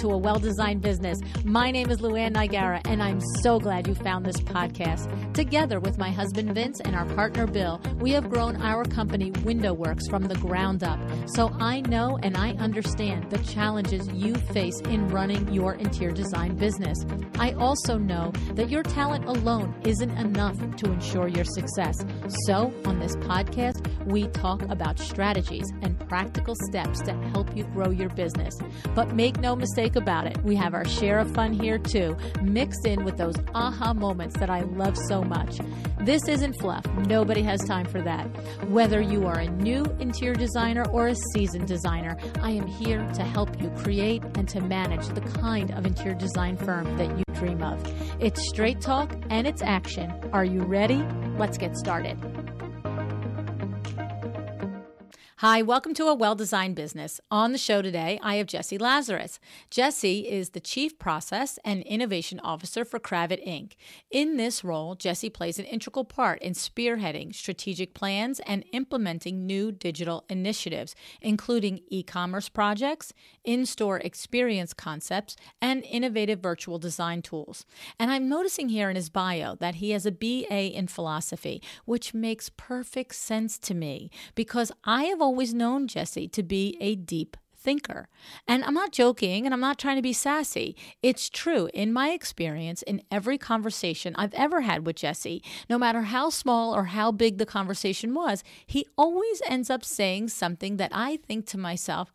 to A Well-Designed Business. My name is LuAnn, and I'm so glad you found this podcast. Together with my husband Vince and our partner Bill, we have grown our company WindowWorks from the ground up. So I know and I understand the challenges you face in running your interior design business. I also know that your talent alone isn't enough to ensure your success. So on this podcast, we talk about strategies and practical steps to help you grow your business. But make no mistake about it, we have our share of fun here too, mixed in with those aha moments that I love so much. This isn't fluff. Nobody has time for that. Whether you are a new interior designer or a seasoned designer, I am here to help you create and to manage the kind of interior design firm that you dream of. It's straight talk and it's action. Are you ready? Let's get started. Hi, welcome to A Well-Designed Business. On the show today, I have Jessie Lazarus. Jessie is the Chief Process and Innovation Officer for Kravet Inc. In this role, Jessie plays an integral part in spearheading strategic plans and implementing new digital initiatives, including e-commerce projects, in-store experience concepts, and innovative virtual design tools. And I'm noticing here in his bio that he has a BA in philosophy, which makes perfect sense to me because I have always known Jessie to be a deep thinker. And I'm not joking and I'm not trying to be sassy. It's true. In my experience, in every conversation I've ever had with Jessie, no matter how small or how big the conversation was, he always ends up saying something that I think to myself,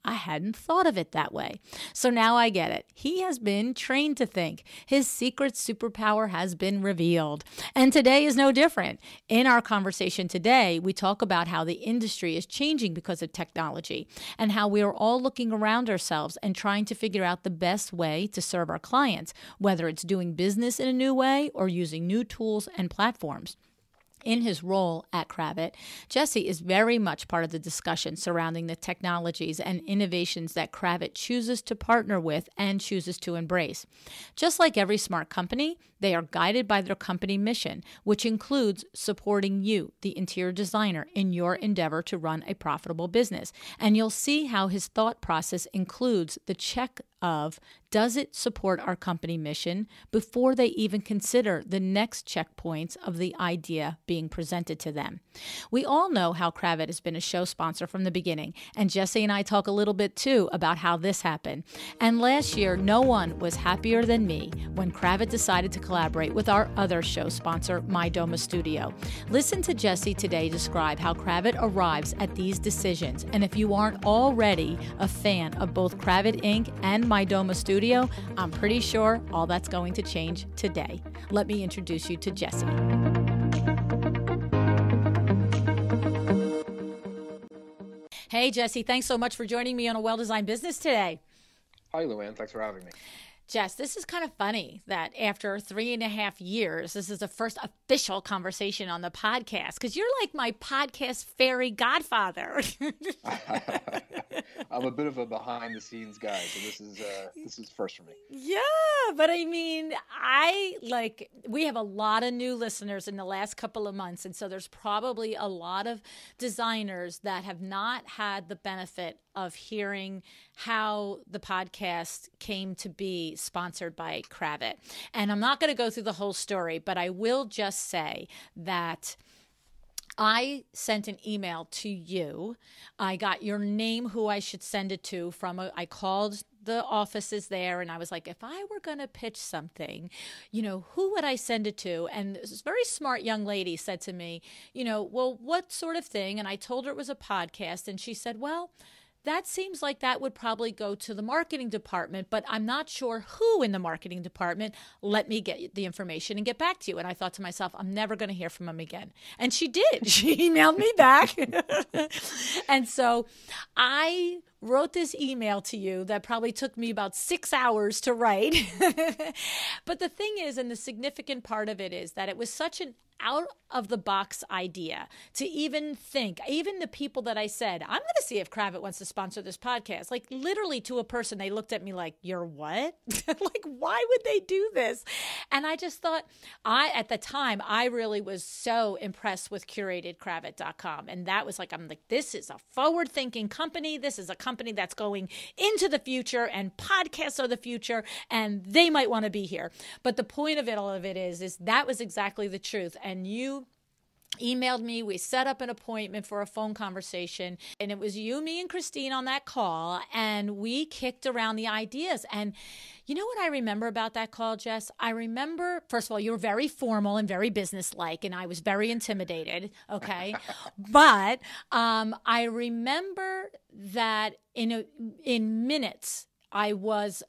I hadn't thought of it that way. So now I get it. He has been trained to think. His secret superpower has been revealed. And today is no different. In our conversation today, we talk about how the industry is changing because of technology and how we are all looking around ourselves and trying to figure out the best way to serve our clients, whether it's doing business in a new way or using new tools and platforms. In his role at Kravet, Jessie is very much part of the discussion surrounding the technologies and innovations that Kravet chooses to partner with and chooses to embrace. Just like every smart company, they are guided by their company mission, which includes supporting you, the interior designer, in your endeavor to run a profitable business. And you'll see how his thought process includes the check of, does it support our company mission before they even consider the next checkpoints of the idea being presented to them? We all know how Kravet has been a show sponsor from the beginning, and Jessie and I talk a little bit too about how this happened. And last year, no one was happier than me when Kravet decided to collaborate with our other show sponsor, MyDoma Studio. Listen to Jessie today describe how Kravet arrives at these decisions, and if you aren't already a fan of both Kravet Inc. and MyDoma Studio, I'm pretty sure all that's going to change today. Let me introduce you to Jessie. Hey, Jessie, thanks so much for joining me on A Well-Designed Business today. Hi, LuAnn. Thanks for having me. Jess, this is kind of funny that after 3.5 years, this is the first official conversation on the podcast because you're like my podcast fairy godfather. I'm a bit of a behind-the-scenes guy, so this is first for me. Yeah, but I mean, we have a lot of new listeners in the last couple of months, and so there's probably a lot of designers that have not had the benefit of hearing how the podcast came to be sponsored by Kravet. And I'm not going to go through the whole story, but I will just say that I sent an email to you. I got your name, who I should send it to I called the offices there and I was like, if I were going to pitch something, who would I send it to? And this very smart young lady said to me, well, what sort of thing? And I told her it was a podcast. And she said, well, that seems like that would probably go to the marketing department, but I'm not sure who in the marketing department. Let me get the information and get back to you. And I thought to myself, I'm never going to hear from him again. And she did. She emailed me back. And so I wrote this email to you that probably took me about 6 hours to write. But the thing is, and the significant part of it is that it was such an out of the box idea to even think, even the people that I said, I'm going to see if Kravet wants to sponsor this podcast. Like literally to a person, they looked at me like, you're what? Like, why would they do this? And I just thought, at the time, I really was so impressed with curatedkravet.com. And that was like, I'm like, this is a forward thinking company. This is a company that's going into the future, and podcasts are the future, and they might want to be here. But the point of it, all of it is that was exactly the truth. And you emailed me. We set up an appointment for a phone conversation, and it was you, me, and Christine on that call, and we kicked around the ideas. And you know what I remember about that call, Jess? I remember, first of all, you were very formal and very businesslike, and I was very intimidated, okay? But I remember that in minutes, I was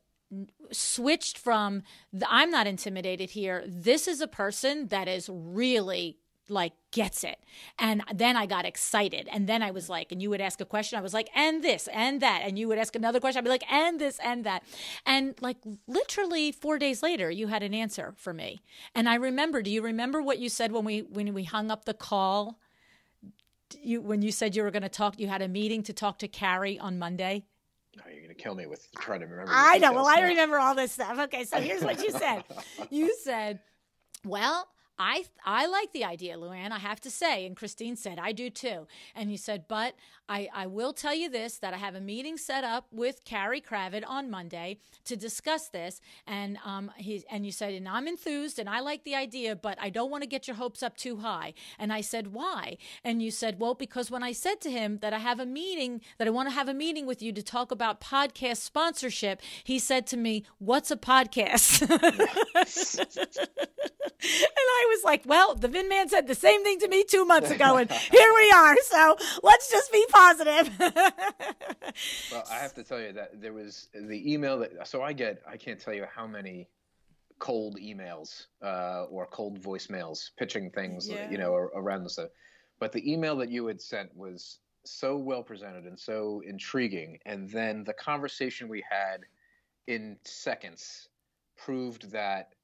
switched from I'm not intimidated here. This is a person that is really like gets it. And then I got excited. And then I was like, and you would ask a question. I was like, and this and that. And you would ask another question. I'd be like, and this and that. And like literally 4 days later, you had an answer for me. And I remember, do you remember what you said when we hung up the call? When you said you were going to talk, you had a meeting to talk to Carrie on Monday? Oh, you're going to kill me with trying to remember. I know. Well, I remember all this stuff. Okay, so here's what you said. You said, well, I like the idea, LuAnn, I have to say. And Christine said, I do too. And you said, but I will tell you this, that I have a meeting set up with Carrie Kravet on Monday to discuss this. And you said, and I'm enthused and I like the idea, but I don't want to get your hopes up too high. And I said, why? And you said, well, because when I said to him that I have a meeting, that I want to have a meeting with you to talk about podcast sponsorship, he said to me, what's a podcast? And I was like, well, the Vin Man said the same thing to me 2 months ago, and here we are. So let's just be positive. Well, I have to tell you that there was the email so I can't tell you how many cold emails or cold voicemails pitching things, around the stuff. But the email that you had sent was so well presented and so intriguing. And then the conversation we had in seconds proved that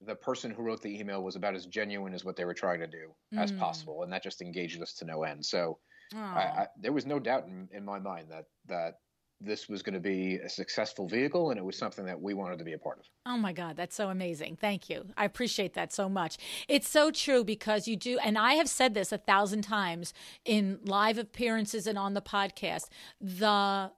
the person who wrote the email was about as genuine as what they were trying to do as possible. And that just engaged us to no end. So there was no doubt in my mind that this was going to be a successful vehicle, and it was something that we wanted to be a part of. Oh my God, that's so amazing. Thank you. I appreciate that so much. It's so true, because you do, and I have said this 1,000 times in live appearances and on the podcast, the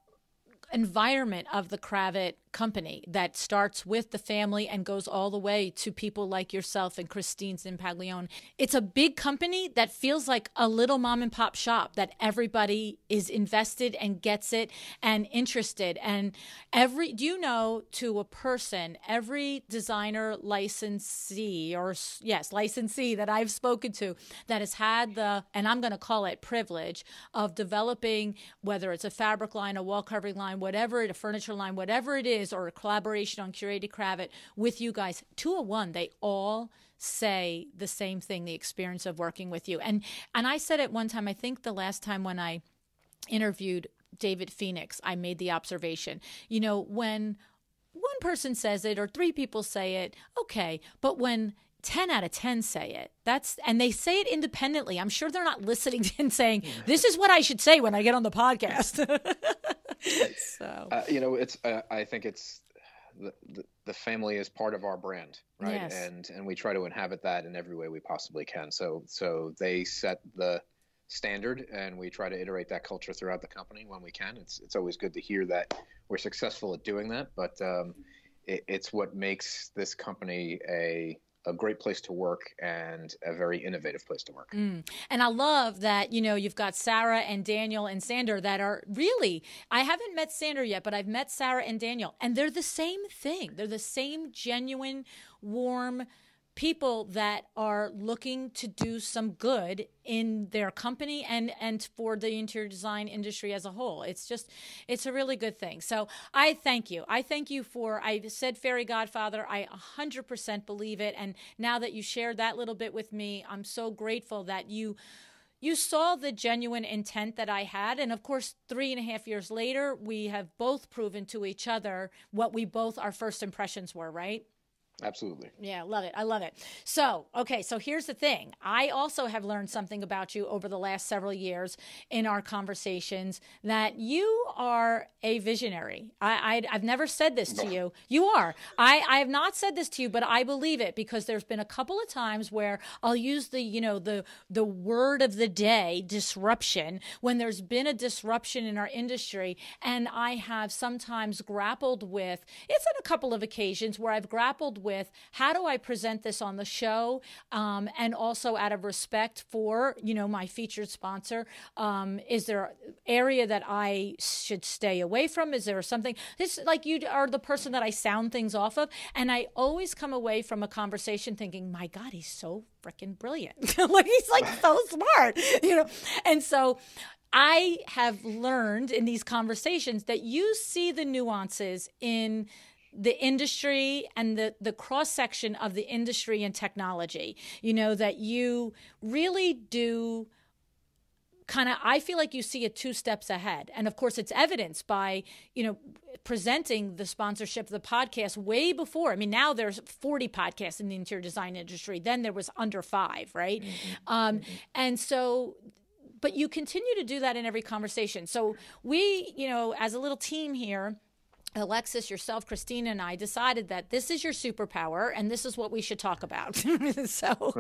environment of the Kravet company that starts with the family and goes all the way to people like yourself and Christine's in Paglione. It's a big company that feels like a little mom and pop shop, that everybody is invested and gets it and interested. And to a person, every designer licensee that I've spoken to that has had and I'm going to call it privilege of developing, whether it's a fabric line, a wall covering line, a furniture line, whatever it is, or a collaboration on Curated Kravet with you guys, 201, they all say the same thing, the experience of working with you. And I said it one time, I think the last time when I interviewed David Phoenix, I made the observation, when one person says it or 3 people say it, okay, but when 10 out of 10 say it, and they say it independently, I'm sure they're not listening and saying, this is what I should say when I get on the podcast. So I think it's the family is part of our brand, right? Yes. And we try to inhabit that in every way we possibly can. So they set the standard, and we try to iterate that culture throughout the company when we can. It's always good to hear that we're successful at doing that, but it's what makes this company a great place to work and a very innovative place to work. And I love that, you've got Sarah and Daniel and Sander that are really, I haven't met Sander yet, but I've met Sarah and Daniel, and they're the same thing. They're the same genuine, warm people that are looking to do some good in their company and for the interior design industry as a whole. It's a really good thing. So I thank you. I said Fairy Godfather. I 100% believe it. And now that you shared that little bit with me, I'm so grateful that you saw the genuine intent that I had. And of course, 3.5 years later, we have both proven to each other what our first impressions were, right? Absolutely. Yeah, love it. I love it. So, okay, so here's the thing. I also have learned something about you over the last several years in our conversations, that you are a visionary. I've never said this to you. You are. I have not said this to you, but I believe it, because there's been a couple of times where I'll use the word of the day, disruption, when there's been a disruption in our industry, and I have sometimes grappled with, it's on a couple of occasions where I've grappled with, how do I present this on the show, and also out of respect for my featured sponsor, is there an area that I should stay away from? Is there something, this, like, you are the person that I sound things off of, and I always come away from a conversation thinking, my God, he's so freaking brilliant. Like, he's like so smart, and so I have learned in these conversations that you see the nuances in the industry and the cross-section of the industry and technology, that you really do kind of, I feel like you see it 2 steps ahead. And of course, it's evidenced by, presenting the sponsorship of the podcast way before. I mean, now there's 40 podcasts in the interior design industry. Then there was under 5, right? And so, but you continue to do that in every conversation. So we, as a little team here, Alexis, yourself, Christina, and I decided that this is your superpower and this is what we should talk about. So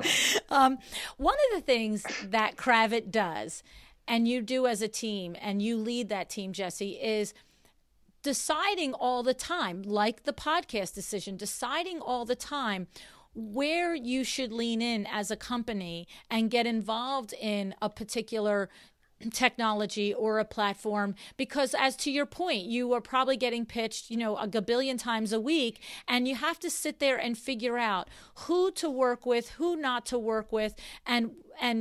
one of the things that Kravet does, and you do as a team, and you lead that team, Jesse, is deciding all the time, like the podcast decision, deciding all the time where you should lean in as a company and get involved in a particular technology or a platform, because as to your point, you are probably getting pitched, a gabillion times a week, and you have to sit there and figure out who to work with, who not to work with, and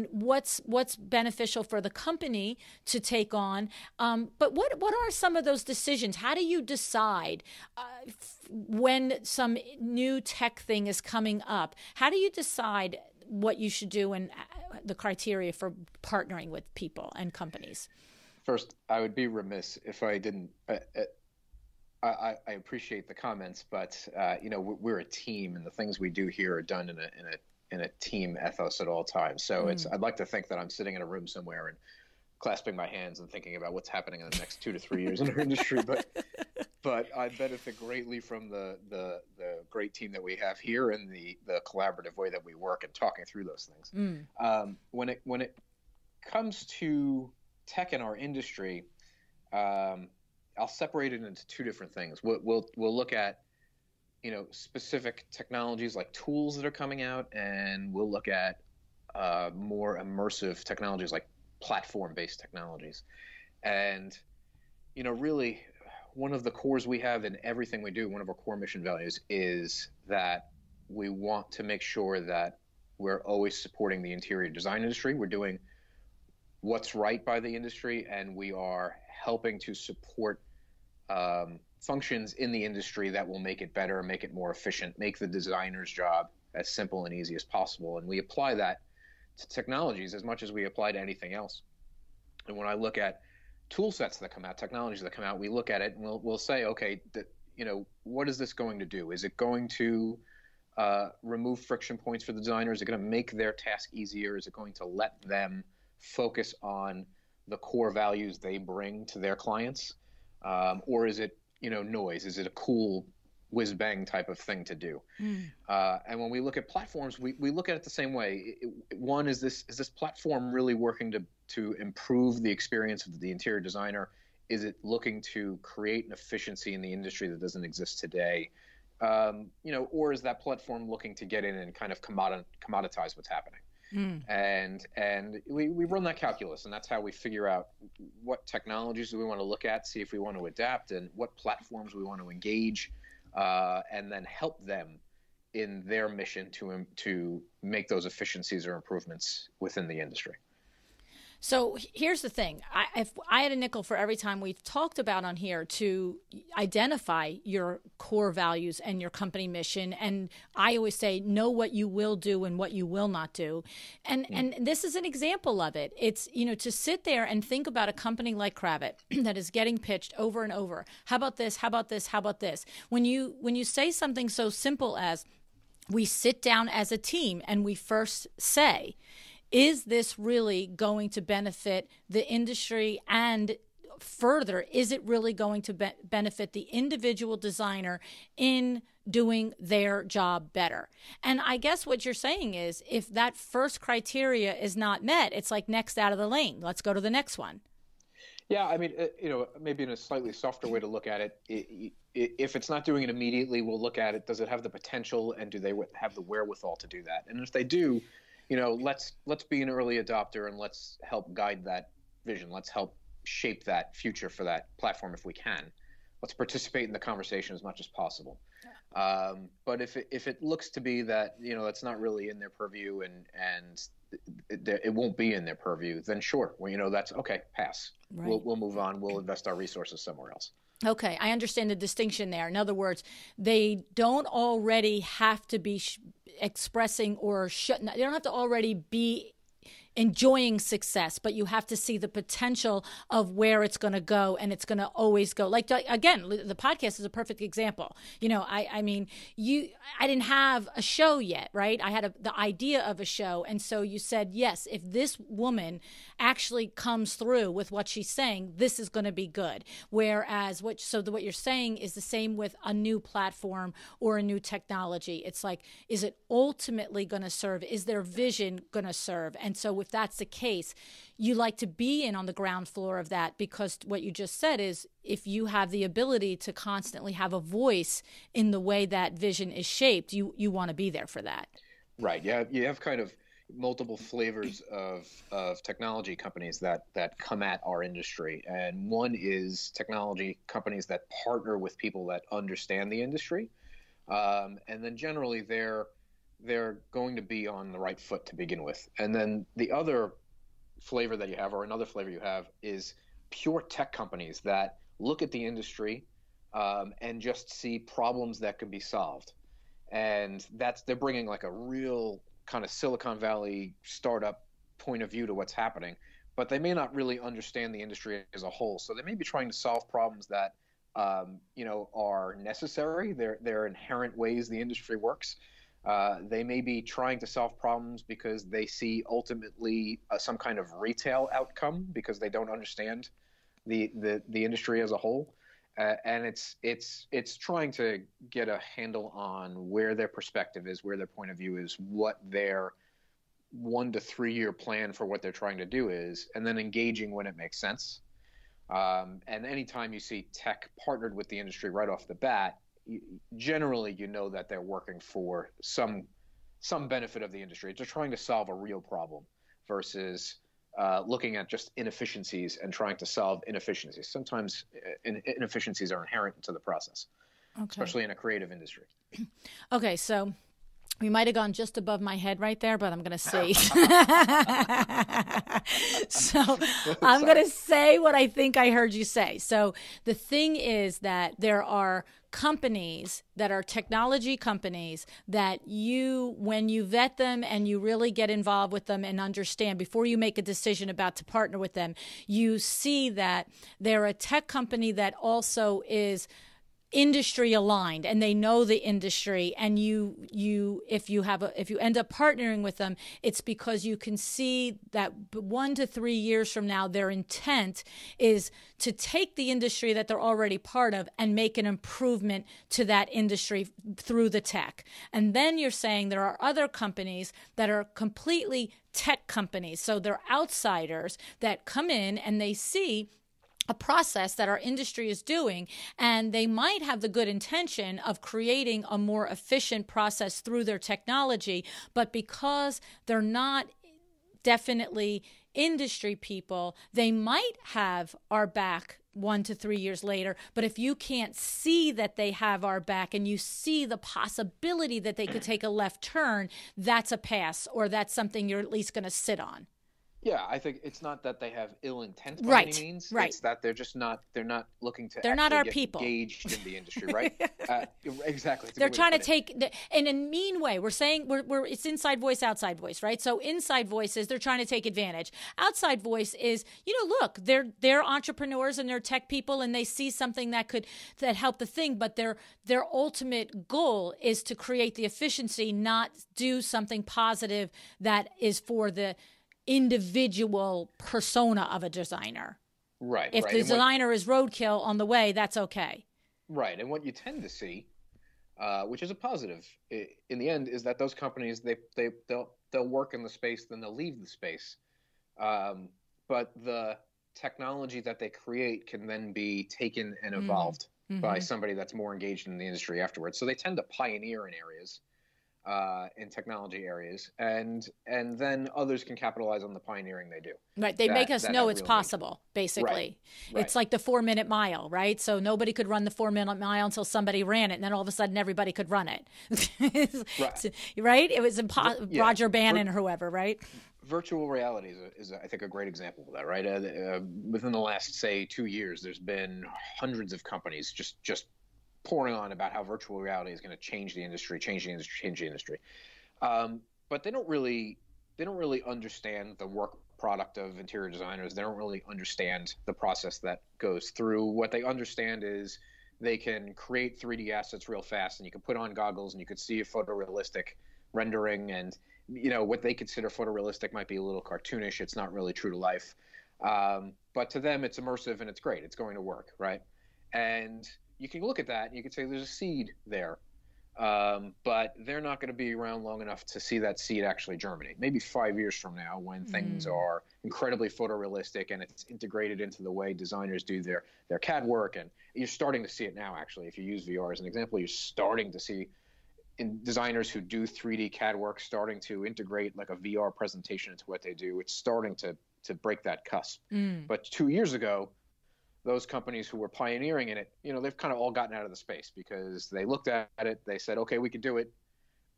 what's beneficial for the company to take on. But what are some of those decisions? How do you decide when some new tech thing is coming up? How do you decide what you should do and the criteria for partnering with people and companies? First, I would be remiss if I didn't. I appreciate the comments, but we're a team, and the things we do here are done in a team ethos at all times. So I'd like to think that I'm sitting in a room somewhere and clasping my hands and thinking about what's happening in the next 2 to 3 years in our industry, but I benefit greatly from the great team that we have here and the collaborative way that we work and talking through those things. When it comes to tech in our industry, I'll separate it into 2 different things. We'll look at specific technologies like tools that are coming out, and we'll look at more immersive technologies like platform-based technologies. And really, one of the cores we have in everything we do, one of our core mission values, is that we want to make sure that we're always supporting the interior design industry. We're doing what's right by the industry, and we are helping to support functions in the industry that will make it better, make it more efficient, make the designer's job as simple and easy as possible. And we apply that to technologies as much as we apply to anything else. And when I look at tool sets that come out, technologies that come out, we look at it and we'll say, okay, what is this going to do? Is it going to remove friction points for the designer? Is it going to make their task easier? Is it going to let them focus on the core values they bring to their clients? Or is it, noise? Is it a cool whiz-bang type of thing to do? And when we look at platforms, we look at it the same way. One, is this platform really working to improve the experience of the interior designer? Is it looking to create an efficiency in the industry that doesn't exist today? Or is that platform looking to get in and kind of commoditize what's happening? And we run that calculus, and that's how we figure out what technologies do we want to look at, see if we want to adapt, and what platforms we want to engage, and then help them in their mission to make those efficiencies or improvements within the industry. So here's the thing. If I had a nickel for every time we've talked about on here to identify your core values and your company mission, and I always say, know what you will do and what you will not do. And this is an example of it. It's, to sit there and think about a company like Kravet that is getting pitched over and over. How about this? How about this? How about this? When you say something so simple as, we sit down as a team and we first say, is this really going to benefit the industry? And further, is it really going to benefit the individual designer in doing their job better? And I guess what you're saying is, if that first criteria is not met, it's like next out of the lane. Let's go to the next one. Yeah, I mean, maybe in a slightly softer way to look at it, if it's not doing it immediately, we'll look at it. Does it have the potential, and do they have the wherewithal to do that? And if they do, let's be an early adopter, and let's help guide that vision. Let's help shape that future for that platform if we can. Let's participate in the conversation as much as possible. But if it looks to be that it's not really in their purview, and it won't be in their purview, then sure, that's okay. Pass. Right. We'll move on. We'll invest our resources somewhere else. Okay, I understand the distinction there. In other words, they don't already have to be expressing or they don't have to already be enjoying success, but you have to see the potential of where it's going to go, and it's going to always go. Like, again, the podcast is a perfect example. I didn't have a show yet, right? I had the idea of a show, and so you said, yes, if this woman actually comes through with what she's saying, this is going to be good. Whereas what you're saying is the same with a new platform or a new technology. It's like, is it ultimately going to serve? Is their vision going to serve? And so if that's the case, you like to be in on the ground floor of that, because what you just said is, if you have the ability to constantly have a voice in the way that vision is shaped, you want to be there for that. Right. Yeah. You have kind of multiple flavors of technology companies that come at our industry. And one is technology companies that partner with people that understand the industry. And then generally they're going to be on the right foot to begin with. And then the other flavor that you have, or another flavor you have, is pure tech companies that look at the industry and just see problems that could be solved. And they're bringing like a real kind of Silicon Valley startup point of view to what's happening, but they may not really understand the industry as a whole. So they may be trying to solve problems that are necessary. They're inherent ways the industry works. They may be trying to solve problems because they see ultimately some kind of retail outcome, because they don't understand the industry as a whole. And it's trying to get a handle on where their perspective is, where their point of view is, what their 1 to 3 year plan for what they're trying to do is, and then engaging when it makes sense. And anytime you see tech partnered with the industry right off the bat, generally that they're working for some benefit of the industry. They're trying to solve a real problem versus looking at just inefficiencies and trying to solve inefficiencies. Sometimes inefficiencies are inherent to the process, especially in a creative industry. Okay, so we might have gone just above my head right there, but I'm going to see. So I'm going to say what I think I heard you say. So the thing is that there are companies that are technology companies that when you vet them and you really get involved with them and understand before you make a decision about to partner with them, you see that they're a tech company that also is industry aligned, and they know the industry, and if you end up partnering with them, it's because you can see that 1 to 3 years from now their intent is to take the industry that they're already part of and make an improvement to that industry through the tech. And then you're saying there are other companies that are completely tech companies, so they're outsiders that come in and they see a process that our industry is doing, and they might have the good intention of creating a more efficient process through their technology, but because they're not definitely industry people, they might have our back 1 to 3 years later. But if you can't see that they have our back and you see the possibility that they could take a left turn, that's a pass, or that's something you're at least going to sit on. Yeah, I think it's not that they have ill intent by any Right, means. right. It's that they're not looking to They're not actually our get people. engaged in the industry, right? Exactly. It's a They're good way to trying to put it. take in a mean way. We're saying it's inside voice, outside voice, right? So inside voice is they're trying to take advantage. Outside voice is, look, they're entrepreneurs and they're tech people and they see something that help the thing, but their ultimate goal is to create the efficiency, not do something positive that is for the individual persona of a designer. Right, If right. the designer is roadkill on the way, that's okay. Right, and what you tend to see, which is a positive in the end, is that those companies they'll work in the space, then they'll leave the space, but the technology that they create can then be taken and evolved by somebody that's more engaged in the industry afterwards. So they tend to pioneer in areas, in technology areas, and then others can capitalize on the pioneering they do. Right. They make us know it's possible, basically. Right. It's like the 4-minute mile, right? So nobody could run the 4-minute mile until somebody ran it, and then all of a sudden everybody could run it. Right? It was Roger Bannon or whoever, right? Virtual reality is I think, a great example of that, right? Within the last, say, 2 years, there's been hundreds of companies just pouring on about how virtual reality is going to change the industry. But they don't really understand the work product of interior designers. They don't really understand the process that goes through. What they understand is they can create 3D assets real fast, and you can put on goggles and you could see a photorealistic rendering, and what they consider photorealistic might be a little cartoonish. It's not really true to life. But to them, it's immersive and it's great. It's going to work, right? And you can look at that and you can say there's a seed there, but they're not going to be around long enough to see that seed actually germinate. Maybe 5 years from now, when things are incredibly photorealistic and it's integrated into the way designers do their CAD work, and you're starting to see it now. Actually, if you use VR as an example, you're starting to see designers who do 3D CAD work starting to integrate like a VR presentation into what they do. It's starting to break that cusp. But 2 years ago, those companies who were pioneering in it, they've kind of all gotten out of the space because they looked at it, they said, okay, we can do it.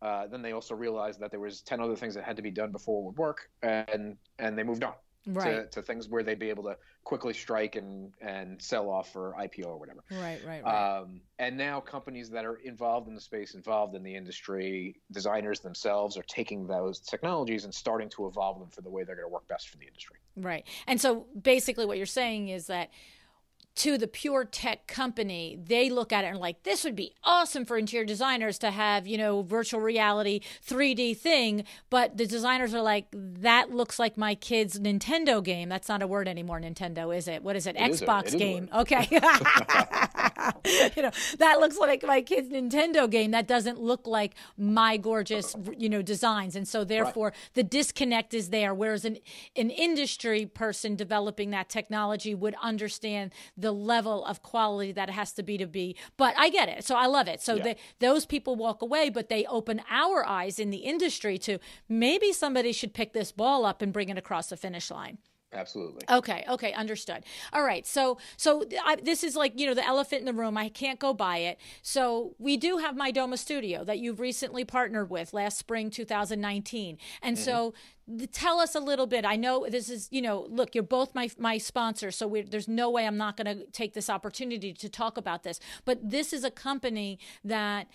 Then they also realized that there was 10 other things that had to be done before it would work, and they moved on to things where they'd be able to quickly strike and sell off for IPO or whatever. Right. And now companies that are involved in the space, involved in the industry, designers themselves are taking those technologies and starting to evolve them for the way they're going to work best for the industry. Right. And so basically what you're saying is that to the pure tech company, they look at it and like, this would be awesome for interior designers to have, virtual reality 3D thing. But the designers are like, that looks like my kid's Nintendo game. That's not a word anymore, Nintendo, is it? What is it? Xbox game. Okay. That looks like my kid's Nintendo game. That doesn't look like my gorgeous, designs. And so therefore the disconnect is there. Whereas an industry person developing that technology would understand the level of quality that it has to be. But I get it. So I love it. So those people walk away, but they open our eyes in the industry to maybe somebody should pick this ball up and bring it across the finish line. Absolutely. Okay, understood. All right, so this is like, the elephant in the room. I can't go by it. So we do have MyDoma Studio that you've recently partnered with last spring 2019. And so tell us a little bit. I know this is, look, you're both my sponsors, so there's no way I'm not going to take this opportunity to talk about this. But this is a company that,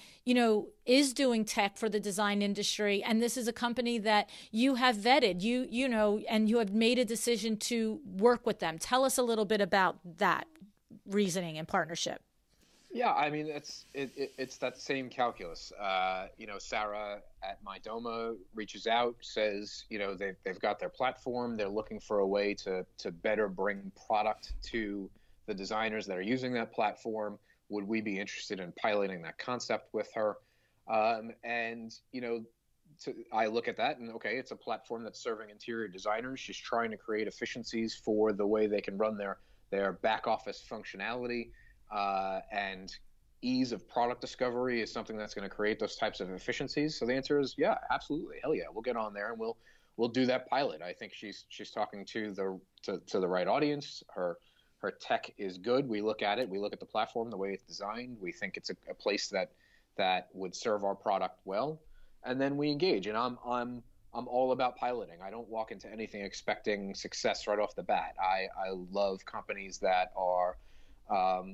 is doing tech for the design industry, and this is a company that you have vetted, and you have made a decision to work with them. Tell us a little bit about that reasoning and partnership. Yeah, I mean, it's that same calculus. Sarah at MyDoma reaches out, says, they've got their platform. They're looking for a way to better bring product to the designers that are using that platform. Would we be interested in piloting that concept with her? I look at that and, okay, it's a platform that's serving interior designers. She's trying to create efficiencies for the way they can run their back office functionality. And ease of product discovery is something that's going to create those types of efficiencies. So the answer is, yeah, absolutely. Hell yeah. We'll get on there and we'll do that pilot. I think she's talking to the right audience. Her tech is good. We look at it. We look at the platform, the way it's designed. We think it's a place that would serve our product well. And then we engage. And I'm I'm all about piloting. I don't walk into anything expecting success right off the bat. I love companies that are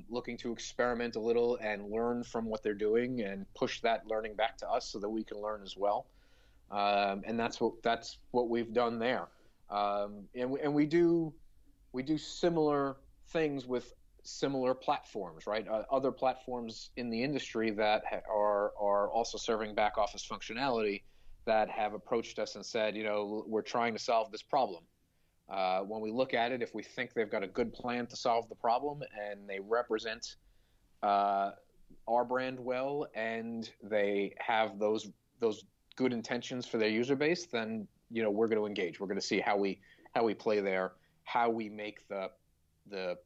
looking to experiment a little and learn from what they're doing and push that learning back to us so that we can learn as well. And that's what we've done there. And we do similar things with similar platforms, right? Other platforms in the industry that are also serving back office functionality that have approached us and said, we're trying to solve this problem. When we look at it, if we think they've got a good plan to solve the problem and they represent our brand well and they have those good intentions for their user base, then we're going to engage. We're going to see how we play there, how we make the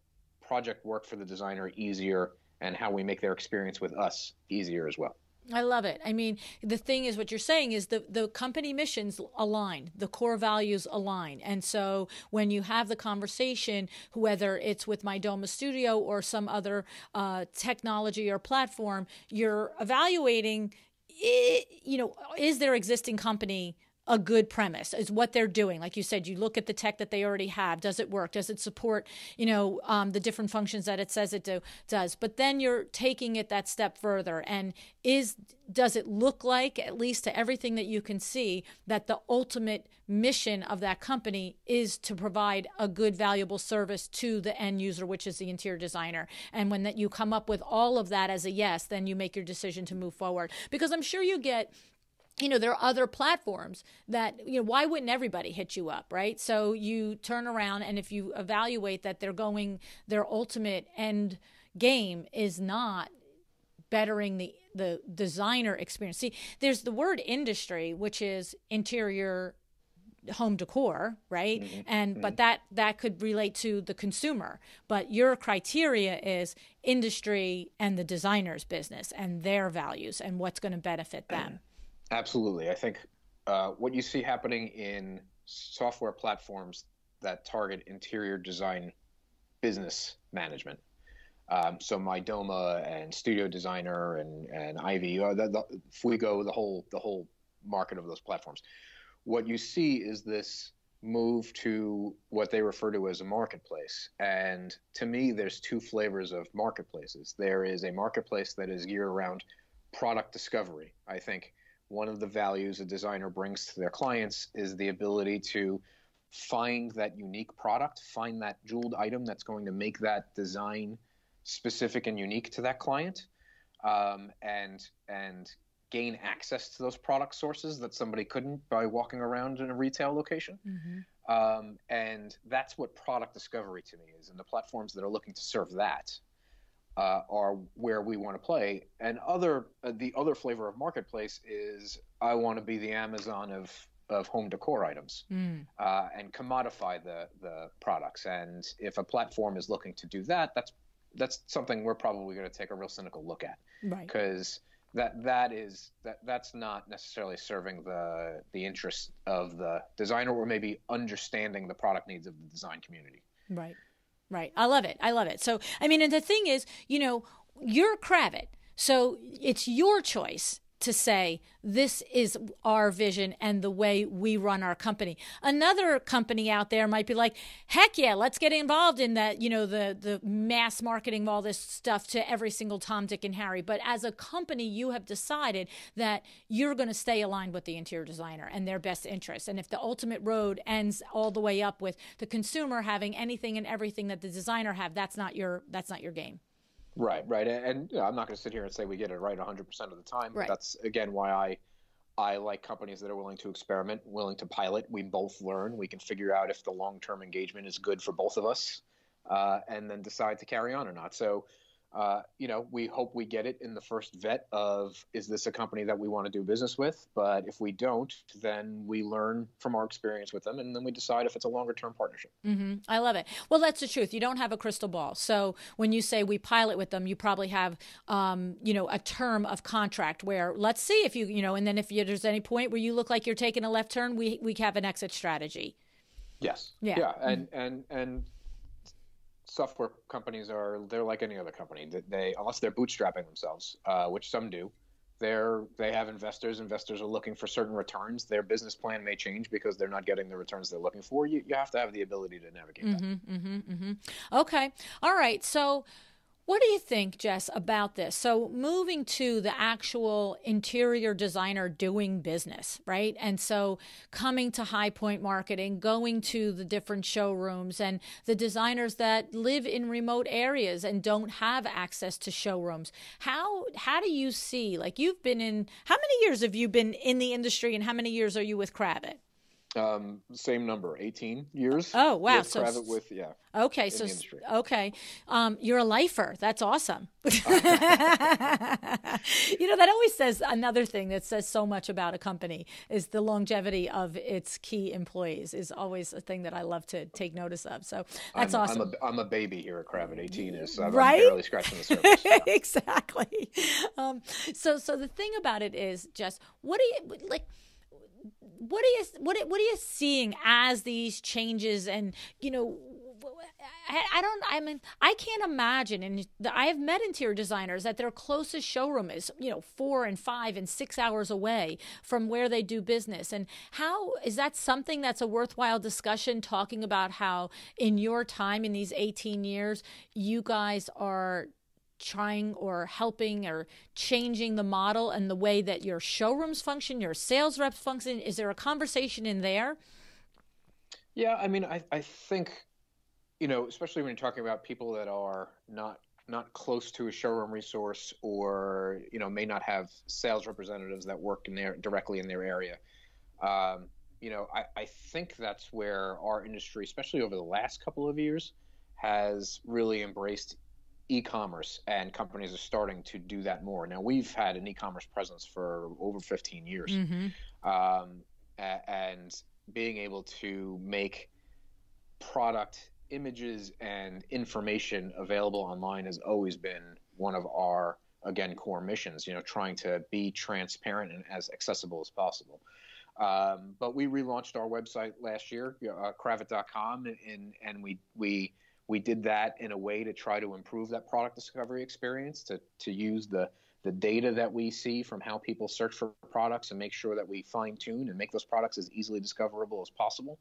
project work for the designer easier, and how we make their experience with us easier as well. I love it. I mean, the thing is, what you're saying is the company missions align, the core values align. And so when you have the conversation, whether it's with MyDoma Studio or some other technology or platform, you're evaluating, is their existing company a good premise? Is what they're doing? Like you said, you look at the tech that they already have. Does it work? Does it support, the different functions that it says it does? But then you're taking it that step further. And does it look like, at least to everything that you can see, that the ultimate mission of that company is to provide a good, valuable service to the end user, which is the interior designer? And when you come up with all of that as a yes, then you make your decision to move forward. Because I'm sure you get, there are other platforms that, why wouldn't everybody hit you up, right? So you turn around, and if you evaluate that their ultimate end game is not bettering the designer experience. See, there's the word industry, which is interior home decor, right? Mm-hmm. But that could relate to the consumer. But your criteria is industry and the designer's business and their values and what's going to benefit them. Absolutely. I think what you see happening in software platforms that target interior design business management, so MyDoma and Studio Designer and Ivy, if we go the whole market of those platforms, what you see is this move to what they refer to as a marketplace. And to me, there's two flavors of marketplaces. There is a marketplace that is geared around product discovery. I think one of the values a designer brings to their clients is the ability to find that unique product, find that jeweled item that's going to make that design specific and unique to that client, and gain access to those product sources that somebody couldn't by walking around in a retail location. Mm-hmm. And that's what product discovery to me is. And the platforms that are looking to serve that are where we want to play. And the other flavor of marketplace is I want to be the Amazon of home decor items, and commodify the products. And if a platform is looking to do that, that's something we're probably going to take a real cynical look at, right? Because that's not necessarily serving the interests of the designer, or maybe understanding the product needs of the design community. Right. Right. I love it. So, I mean, and the thing is, you're Kravet, so it's your choice to say, this is our vision and the way we run our company. Another company out there might be like, heck yeah, let's get involved in that, the mass marketing of all this stuff to every single Tom, Dick, and Harry. But as a company, you have decided that you're going to stay aligned with the interior designer and their best interests. And if the ultimate road ends all the way up with the consumer having anything and everything that the designer have, that's not your game. Right. And I'm not going to sit here and say we get it right 100% of the time. Right. That's, again, why I like companies that are willing to experiment, willing to pilot. We both learn. We can figure out if the long-term engagement is good for both of us, and then decide to carry on or not. So, we hope we get it in the first vet of, is this a company that we want to do business with? But if we don't, then we learn from our experience with them, and then we decide if it's a longer-term partnership. Mm-hmm. I love it. Well, that's the truth. You don't have a crystal ball. So when you say we pilot with them, you probably have, a term of contract where, let's see if and then if there's any point where you look like you're taking a left turn, we have an exit strategy. Yes. Yeah. And software companies they're like any other company. They unless they're bootstrapping themselves, which some do, they have investors. Investors are looking for certain returns. Their business plan may change because they're not getting the returns they're looking for. You have to have the ability to navigate that. Okay. All right. So what do you think, Jess, about this? So moving to the actual interior designer doing business, right? And so coming to High Point Marketing, going to the different showrooms, and the designers that live in remote areas and don't have access to showrooms. How do you see, like, you've been in, how many years have you been in the industry, and how many years are you with Kravet? Same number, 18 years. Oh, wow. With Kravet, yeah. Okay. So, okay. You're a lifer. That's awesome. That always says, another thing that says so much about a company is the longevity of its key employees is always a thing that I love to take notice of. So that's awesome. I'm a baby here at Kravet. 18 is, right? I'm barely scratching the surface. Yeah. Exactly. So the thing about it is, Jess, what are you seeing as these changes? And I can't imagine, and I have met interior designers that their closest showroom is 4 and 5 and 6 hours away from where they do business. And how is that something that's a worthwhile discussion, talking about how in your time, in these 18 years, you guys are trying or helping or changing the model and the way that your showrooms function, your sales reps function? Is there a conversation in there? Yeah, I mean, I think, especially when you're talking about people that are not close to a showroom resource, or, may not have sales representatives that work directly in their area. I think that's where our industry, especially over the last couple of years, has really embraced e-commerce, and companies are starting to do that more. Now, we've had an e-commerce presence for over 15 years. And being able to make product images and information available online has always been one of our, again, core missions, trying to be transparent and as accessible as possible. But we relaunched our website last year, Kravet.com, and we did that in a way to try to improve that product discovery experience, to use the data that we see from how people search for products and make sure that we fine tune and make those products as easily discoverable as possible,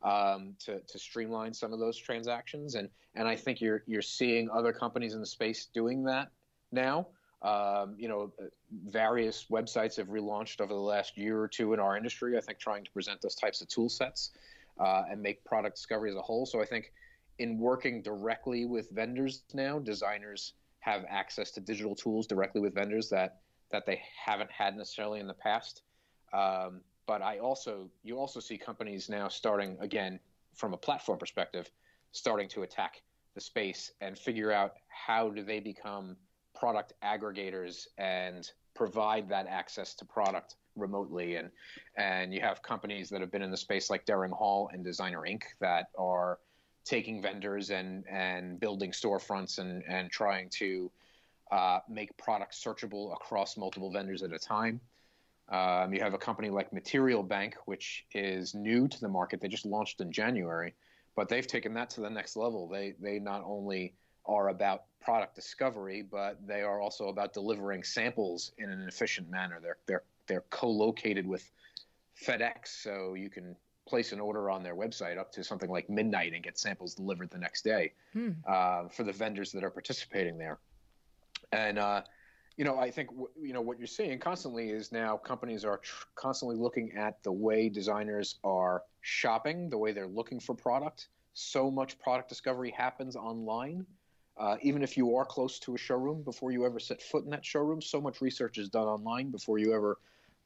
to streamline some of those transactions. And I think you're seeing other companies in the space doing that now. Various websites have relaunched over the last year or two in our industry, I think, trying to present those types of tool sets and make product discovery as a whole. So I think in working directly with vendors now, designers have access to digital tools directly with vendors that they haven't had necessarily in the past. But you also see companies now starting, again, from a platform perspective, starting to attack the space and figure out how do they become product aggregators and provide that access to product remotely. And you have companies that have been in the space like Daring Hall and Designer Inc. that are taking vendors and building storefronts and trying to make products searchable across multiple vendors at a time. You have a company like Material Bank, which is new to the market. They just launched in January, but they've taken that to the next level. They not only are about product discovery, but they are also about delivering samples in an efficient manner. They're co-located with FedEx, so you can place an order on their website up to something like midnight and get samples delivered the next day for the vendors that are participating there. And I think what you're seeing constantly is now companies are constantly looking at the way designers are shopping, the way they're looking for product. So much product discovery happens online. Even if you are close to a showroom, before you ever set foot in that showroom, so much research is done online before you ever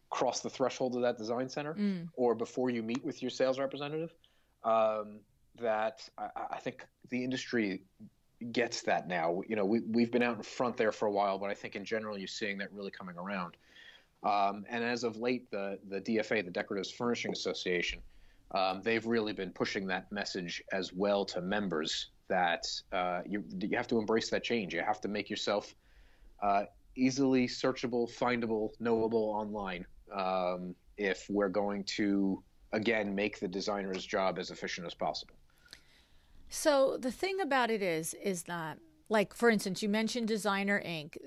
cross the threshold of that design center or before you meet with your sales representative, that I think the industry gets that now. We've been out in front there for a while, but I think in general you're seeing that really coming around. And as of late, the DFA, the Decorative Furnishing Association, they've really been pushing that message as well to members that you have to embrace that change. You have to make yourself easily searchable, findable, knowable online if we're going to, again, make the designer's job as efficient as possible. So the thing about it is that like, for instance, you mentioned Designer Inc.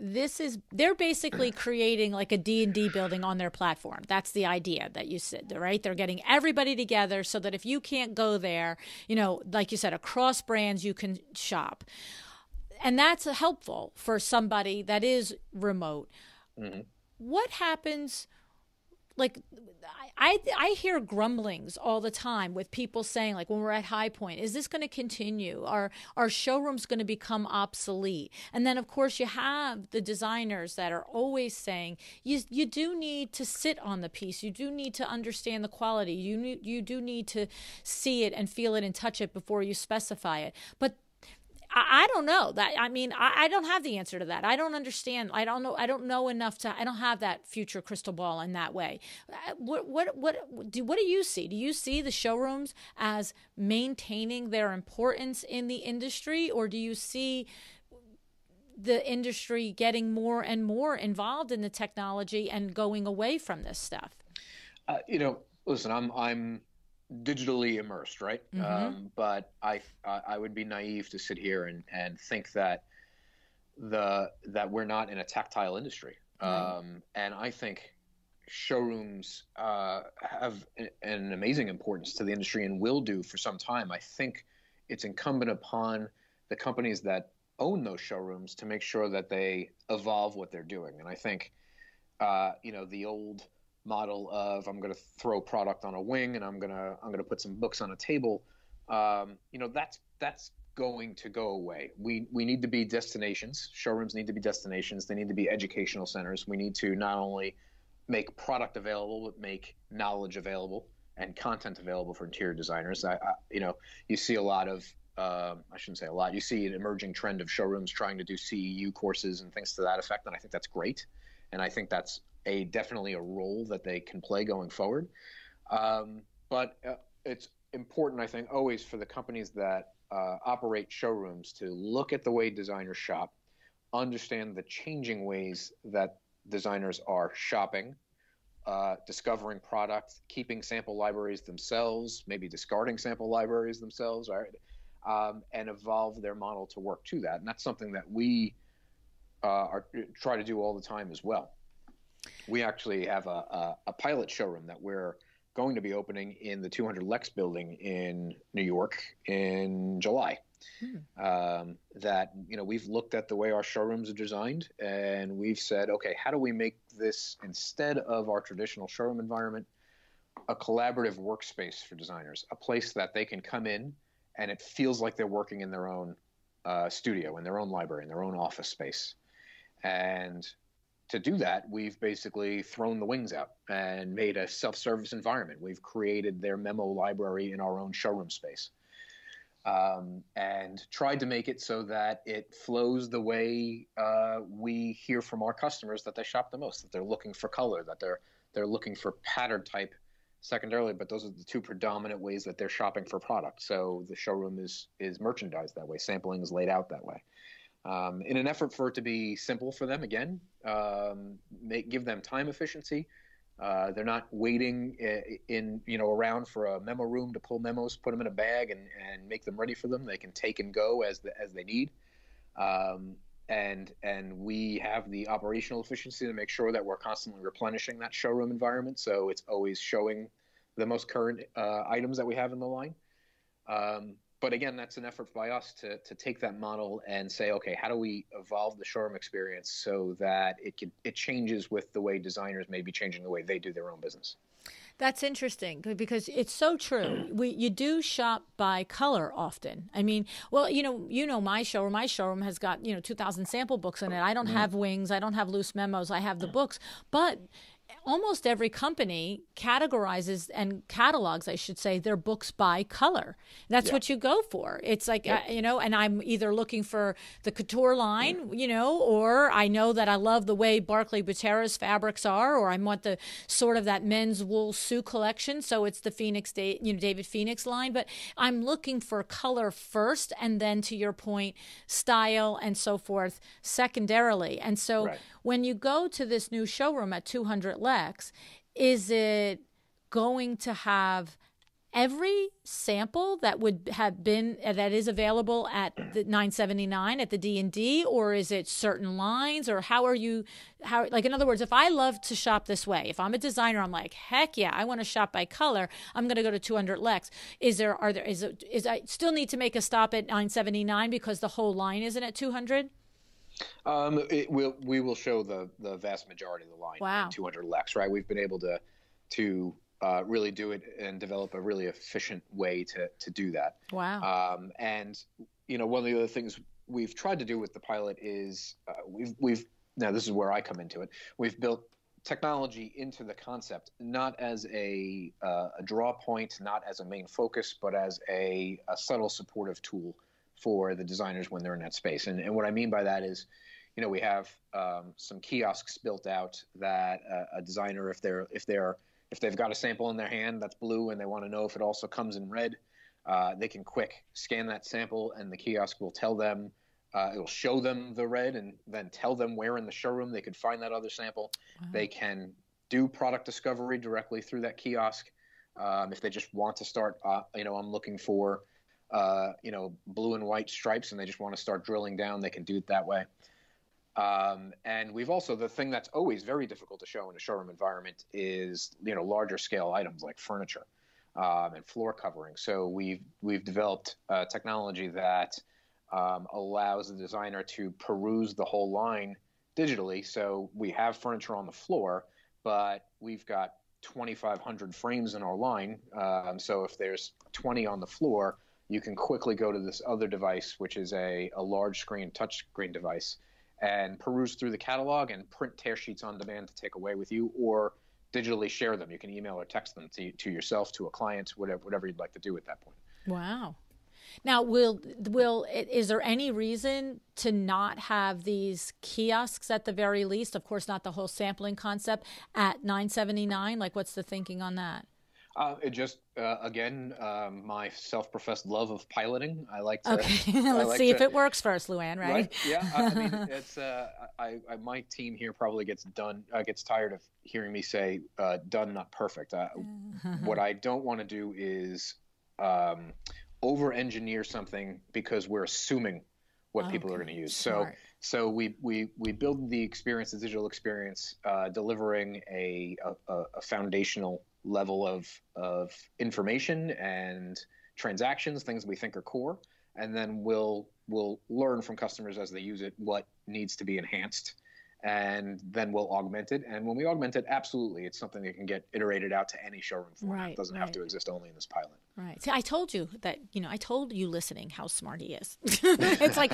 They're basically creating like a D&D building on their platform. That's the idea that you said, right? They're getting everybody together so that if you can't go there, like you said, across brands, you can shop. And that's helpful for somebody that is remote. Mm-hmm. What happens? Like, I hear grumblings all the time with people saying, like, when we're at High Point, is this going to continue? Are showrooms going to become obsolete? And then, of course, you have the designers that are always saying, you do need to sit on the piece. You do need to understand the quality. You do need to see it and feel it and touch it before you specify it. But I don't know that. I mean, I don't have the answer to that. I don't understand. I don't know. I don't know enough I don't have that future crystal ball in that way. What do you see? Do you see the showrooms as maintaining their importance in the industry, or do you see the industry getting more and more involved in the technology and going away from this stuff? Listen, I'm digitally immersed, right? Mm-hmm. But I would be naive to sit here and think that we're not in a tactile industry. Right. And I think showrooms have an amazing importance to the industry and will do for some time. I think it's incumbent upon the companies that own those showrooms to make sure that they evolve what they're doing. And I think, the old model of I'm going to throw product on a wing and I'm going to put some books on a table, that's going to go away. We need to be destinations. Showrooms need to be destinations. They need to be educational centers. We need to not only make product available, but make knowledge available and content available for interior designers. You see a lot of I shouldn't say a lot. You see an emerging trend of showrooms trying to do CEU courses and things to that effect, and I think that's great. And I think that's definitely a role that they can play going forward. But it's important, I think, always for the companies that operate showrooms to look at the way designers shop, understand the changing ways that designers are shopping, discovering products, keeping sample libraries themselves, maybe discarding sample libraries themselves, right? And evolve their model to work to that. And that's something that we try to do all the time as well. We actually have a pilot showroom that we're going to be opening in the 200 Lex building in New York in July. That, we've looked at the way our showrooms are designed and we've said, okay, how do we make this, instead of our traditional showroom environment, a collaborative workspace for designers, a place that they can come in and it feels like they're working in their own studio, in their own library, in their own office space. And to do that, we've basically thrown the wings out and made a self-service environment. We've created their memo library in our own showroom space, and tried to make it so that it flows the way we hear from our customers that they shop the most, that they're looking for color, that they're looking for pattern type secondarily, but those are the two predominant ways that they're shopping for product. So the showroom is merchandised that way. Sampling is laid out that way. In an effort for it to be simple for them, again, give them time efficiency. They're not waiting around for a memo room to pull memos, put them in a bag, and make them ready for them. They can take and go as they need. And we have the operational efficiency to make sure that we're constantly replenishing that showroom environment, so it's always showing the most current items that we have in the line. But again, that's an effort by us to take that model and say, okay, how do we evolve the showroom experience so that it changes with the way designers may be changing the way they do their own business? That's interesting because it's so true. You do shop by color often. I mean, well, my showroom. My showroom has got 2,000 sample books in it. I don't have wings. I don't have loose memos. I have the books, but almost every company categorizes and catalogs, I should say, their books by color. That's what you go for. It's like, and I'm either looking for the couture line, or I know that I love the way Barclay Butera's fabrics are, or I want the sort of that men's wool suit collection. So it's the David Phoenix line. But I'm looking for color first, and then, to your point, style and so forth secondarily. And so when you go to this new showroom at 200 Lex, is it going to have every sample that would have been, that is available at the $9.79 at the D&D, or is it certain lines, or how, like, in other words, if I love to shop this way, if I'm a designer, I'm like, heck yeah, I want to shop by color, I'm going to go to 200 Lex. Is I still need to make a stop at $9.79 because the whole line isn't at 200? We will show the vast majority of the line in 200 Lex, right? We've been able to really do it and develop a really efficient way to do that. Wow. And one of the other things we've tried to do with the pilot is we've now this is where I come into it. We've built technology into the concept, not as a draw point, not as a main focus, but as a subtle supportive tool for the designers when they're in that space. And what I mean by that is, we have some kiosks built out that a designer, if they've got a sample in their hand that's blue and they want to know if it also comes in red, they can quick scan that sample and the kiosk will tell them, it'll show them the red and then tell them where in the showroom they could find that other sample. Wow. They can do product discovery directly through that kiosk. If they just want to start, I'm looking for, blue and white stripes and they just want to start drilling down, they can do it that way. And we've also, the thing that's always very difficult to show in a showroom environment is, larger scale items like furniture and floor covering. So we've developed technology that allows the designer to peruse the whole line digitally. So we have furniture on the floor, but we've got 2,500 frames in our line. So if there's 20 on the floor, you can quickly go to this other device, which is a large screen touchscreen device, and peruse through the catalog and print tear sheets on demand to take away with you, or digitally share them. You can email or text them to yourself, to a client, whatever you'd like to do at that point. Wow. Now, is there any reason to not have these kiosks at the very least? Of course, not the whole sampling concept at $9.79. Like, what's the thinking on that? It just, again, my self-professed love of piloting. I like to. Okay, let's see if it works first, LuAnn. Right? Yeah. I mean, it's. My team here probably gets tired of hearing me say "done, not perfect." What I don't want to do is over-engineer something because we're assuming what people are going to use. Smart. So we build the experience, the digital experience, delivering a foundational level of information and transactions, things we think are core, and then we'll learn from customers as they use it what needs to be enhanced, and then we'll augment it. And when we augment it, absolutely, it's something that can get iterated out to any showroom format. Right, it doesn't have to exist only in this pilot. Right. See, I told you that, I told you listening how smart he is. It's like,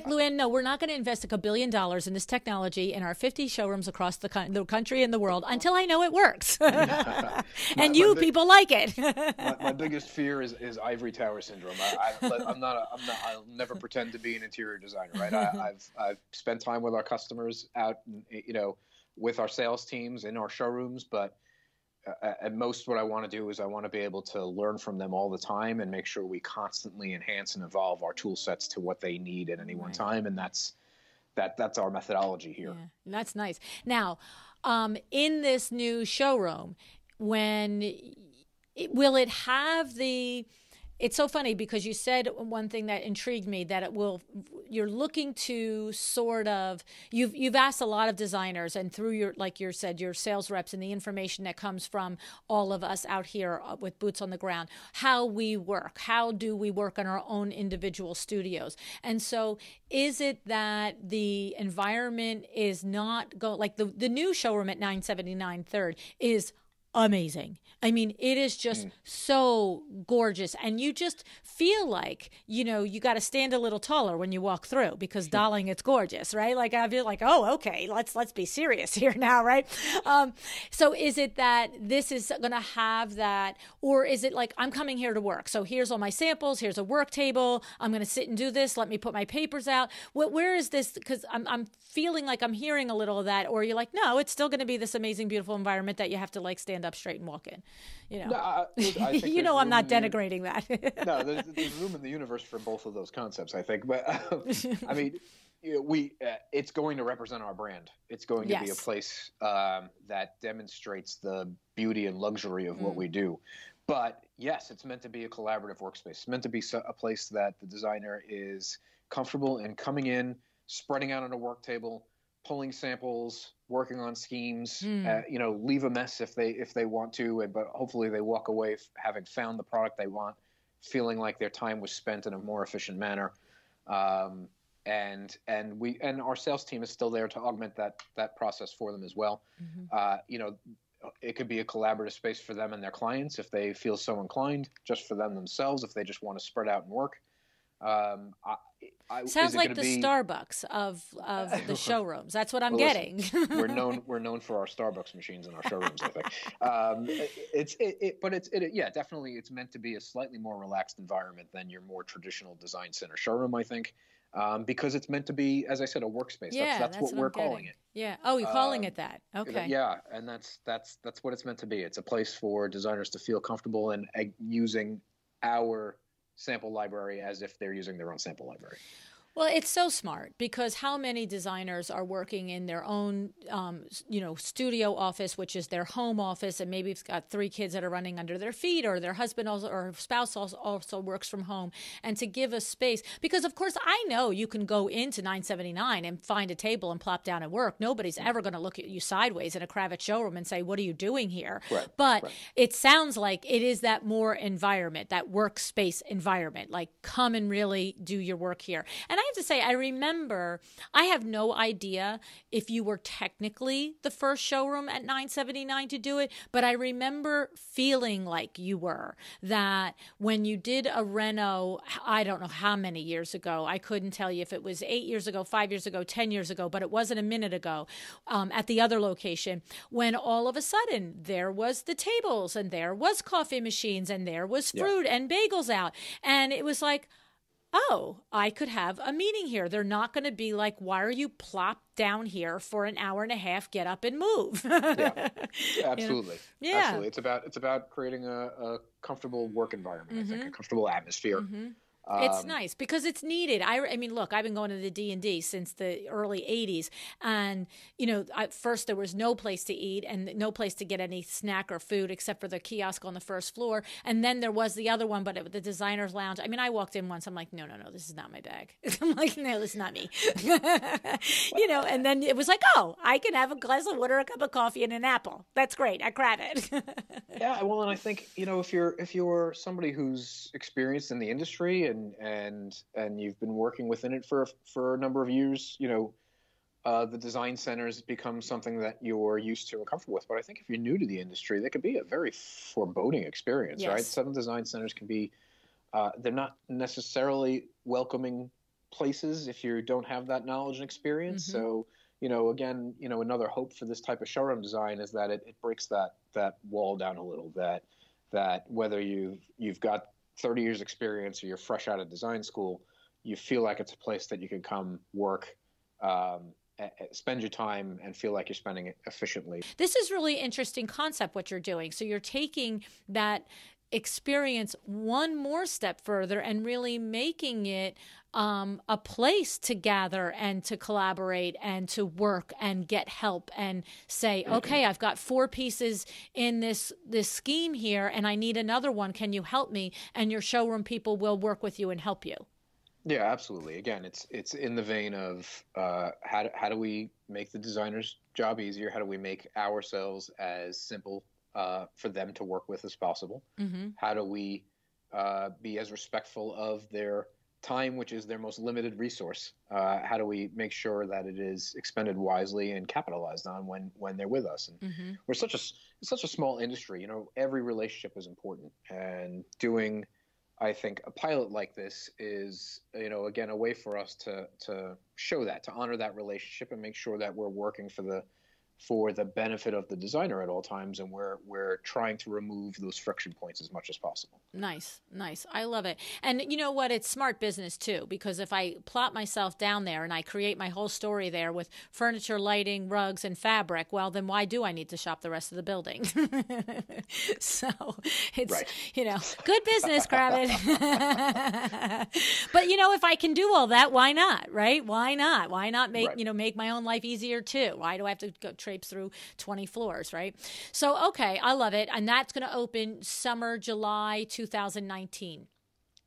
LuAnn, no, we're not going to invest $1 billion in this technology in our 50 showrooms across the country and the world until I know it works. And people like it. My biggest fear is ivory tower syndrome. I'll never pretend to be an interior designer, right? I've spent time with our customers out, with our sales teams in our showrooms, but at most what I want to do is I want to be able to learn from them all the time and make sure we constantly enhance and evolve our tool sets to what they need at any one time. And that's our methodology here. Yeah, that's nice. Now, in this new showroom, will it have it's so funny because you said one thing that intrigued me, that you're looking to sort of, you've asked a lot of designers, and through your sales reps and the information that comes from all of us out here with boots on the ground, how we work, how do we work in our own individual studios. And so is it that the environment is not like the new showroom at 979 3rd is amazing. I mean, it is just so gorgeous. And you just feel like, you got to stand a little taller when you walk through because, darling, it's gorgeous, right? Like, I feel like, oh, okay, let's be serious here now, right? So is it that this is going to have that, or is it like, I'm coming here to work, so here's all my samples, here's a work table, I'm going to sit and do this, let me put my papers out. Where is this? Because I'm feeling like I'm hearing a little of that, or you're like, no, it's still going to be this amazing, beautiful environment that you have to like stand up straight and walk in. No, I think I'm not denigrating that. No, there's room in the universe for both of those concepts, I think. But I mean, it's going to represent our brand. It's going to be a place that demonstrates the beauty and luxury of what we do. But yes, it's meant to be a collaborative workspace. It's meant to be a place that the designer is comfortable in coming in, spreading out on a work table, pulling samples, working on schemes, leave a mess if they want to, but hopefully they walk away having found the product they want, feeling like their time was spent in a more efficient manner. And our sales team is still there to augment that process for them as well. It could be a collaborative space for them and their clients if they feel so inclined, just for them themselves if they just want to spread out and work. Sounds like the Starbucks of the showrooms. That's what I'm getting. Listen, we're known for our Starbucks machines in our showrooms, I think. Definitely it's meant to be a slightly more relaxed environment than your more traditional design center showroom, I think. Because it's meant to be, as I said, a workspace. Yeah, that's what we're calling it. Yeah. Oh, you're calling it that. Okay. Yeah, and that's what it's meant to be. It's a place for designers to feel comfortable in using our sample library as if they're using their own sample library. Well, it's so smart because how many designers are working in their own, studio office, which is their home office, and maybe it's got 3 kids that are running under their feet, or their husband or spouse also works from home, and to give a space. Because, of course, I know you can go into 979 and find a table and plop down and work. Nobody's ever going to look at you sideways in a Kravet showroom and say, what are you doing here? Right, but it sounds like it is that more environment, that workspace environment, like come and really do your work here. And I have to say, I remember, I have no idea if you were technically the first showroom at 979 to do it, but I remember feeling like you were, that when you did a reno, I don't know how many years ago, I couldn't tell you if it was 8 years ago, 5 years ago, 10 years ago, but it wasn't a minute ago, at the other location, when all of a sudden there was the tables and there was coffee machines and there was fruit and bagels out. And it was like, oh, I could have a meeting here. They're not going to be like, why are you plopped down here for an hour and a half? Get up and move. Yeah, absolutely. Yeah. Absolutely. It's about creating a comfortable work environment, I think, a comfortable atmosphere. It's nice because it's needed. I mean, look, I've been going to the D&D since the early 80s. And, at first there was no place to eat and no place to get any snack or food except for the kiosk on the first floor. And then there was the other one, but the designer's lounge. I mean, I walked in once. I'm like, no, this is not my bag. I'm like, no, this is not me. And then it was like, oh, I can have a glass of water, a cup of coffee, and an apple. That's great. I grab it. Yeah, well, and I think, if you're somebody who's experienced in the industry and you've been working within it for a number of years, the design centers become something that you're used to and comfortable with. But I think if you're new to the industry, that could be a very foreboding experience, right? Some design centers can be, they're not necessarily welcoming places if you don't have that knowledge and experience. So, again, another hope for this type of showroom design is that it breaks that wall down a little, that whether you've got 30 years experience or you're fresh out of design school, you feel like it's a place that you can come work, spend your time and feel like you're spending it efficiently. This is really interesting concept, what you're doing. So you're taking that experience one more step further and really making it a place to gather and to collaborate and to work and get help and say, okay, I've got 4 pieces in this scheme here and I need another one. Can you help me? And your showroom people will work with you and help you. Yeah, absolutely. Again, it's in the vein of how do we make the designer's job easier? How do we make ourselves as simple for them to work with as possible? How do we be as respectful of their time, which is their most limited resource? How do we make sure that it is expended wisely and capitalized on when they're with us? And we're such a small industry. Every relationship is important, and doing, I think, a pilot like this is, again, a way for us to show that, to honor that relationship and make sure that we're working for the benefit of the designer at all times, and we're trying to remove those friction points as much as possible. Nice. I love it. And you know what? It's smart business too, because if I plot myself down there and I create my whole story there with furniture, lighting, rugs, and fabric, well, then why do I need to shop the rest of the building? So it's, good business, Kravet. But if I can do all that, why not? Right? Why not? Why not make my own life easier too? Why do I have to traipse through 20 floors, right? So, okay, I love it. And that's going to open summer, July 2019.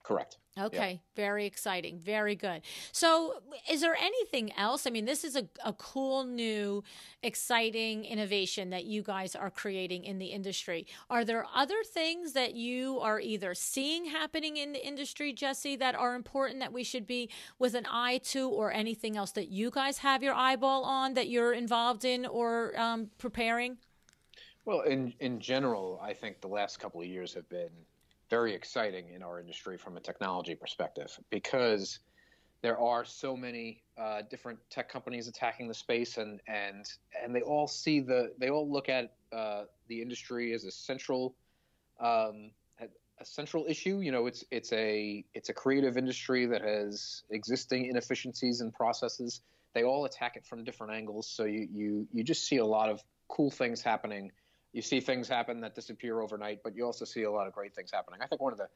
Correct. Okay, yeah. Very exciting. Very good. So is there anything else? I mean, this is a cool, new, exciting innovation that you guys are creating in the industry. Are there other things that you are either seeing happening in the industry, Jesse, that are important that we should be with an eye to, or anything else that you guys have your eyeball on that you're involved in or preparing? Well, in general, I think the last couple of years have been very exciting in our industry from a technology perspective, because there are so many different tech companies attacking the space, and they all look at the industry as a central issue. You know, it's a creative industry that has existing inefficiencies and processes. They all attack it from different angles, so you just see a lot of cool things happening. You see things happen that disappear overnight, but you also see a lot of great things happening. I think one of the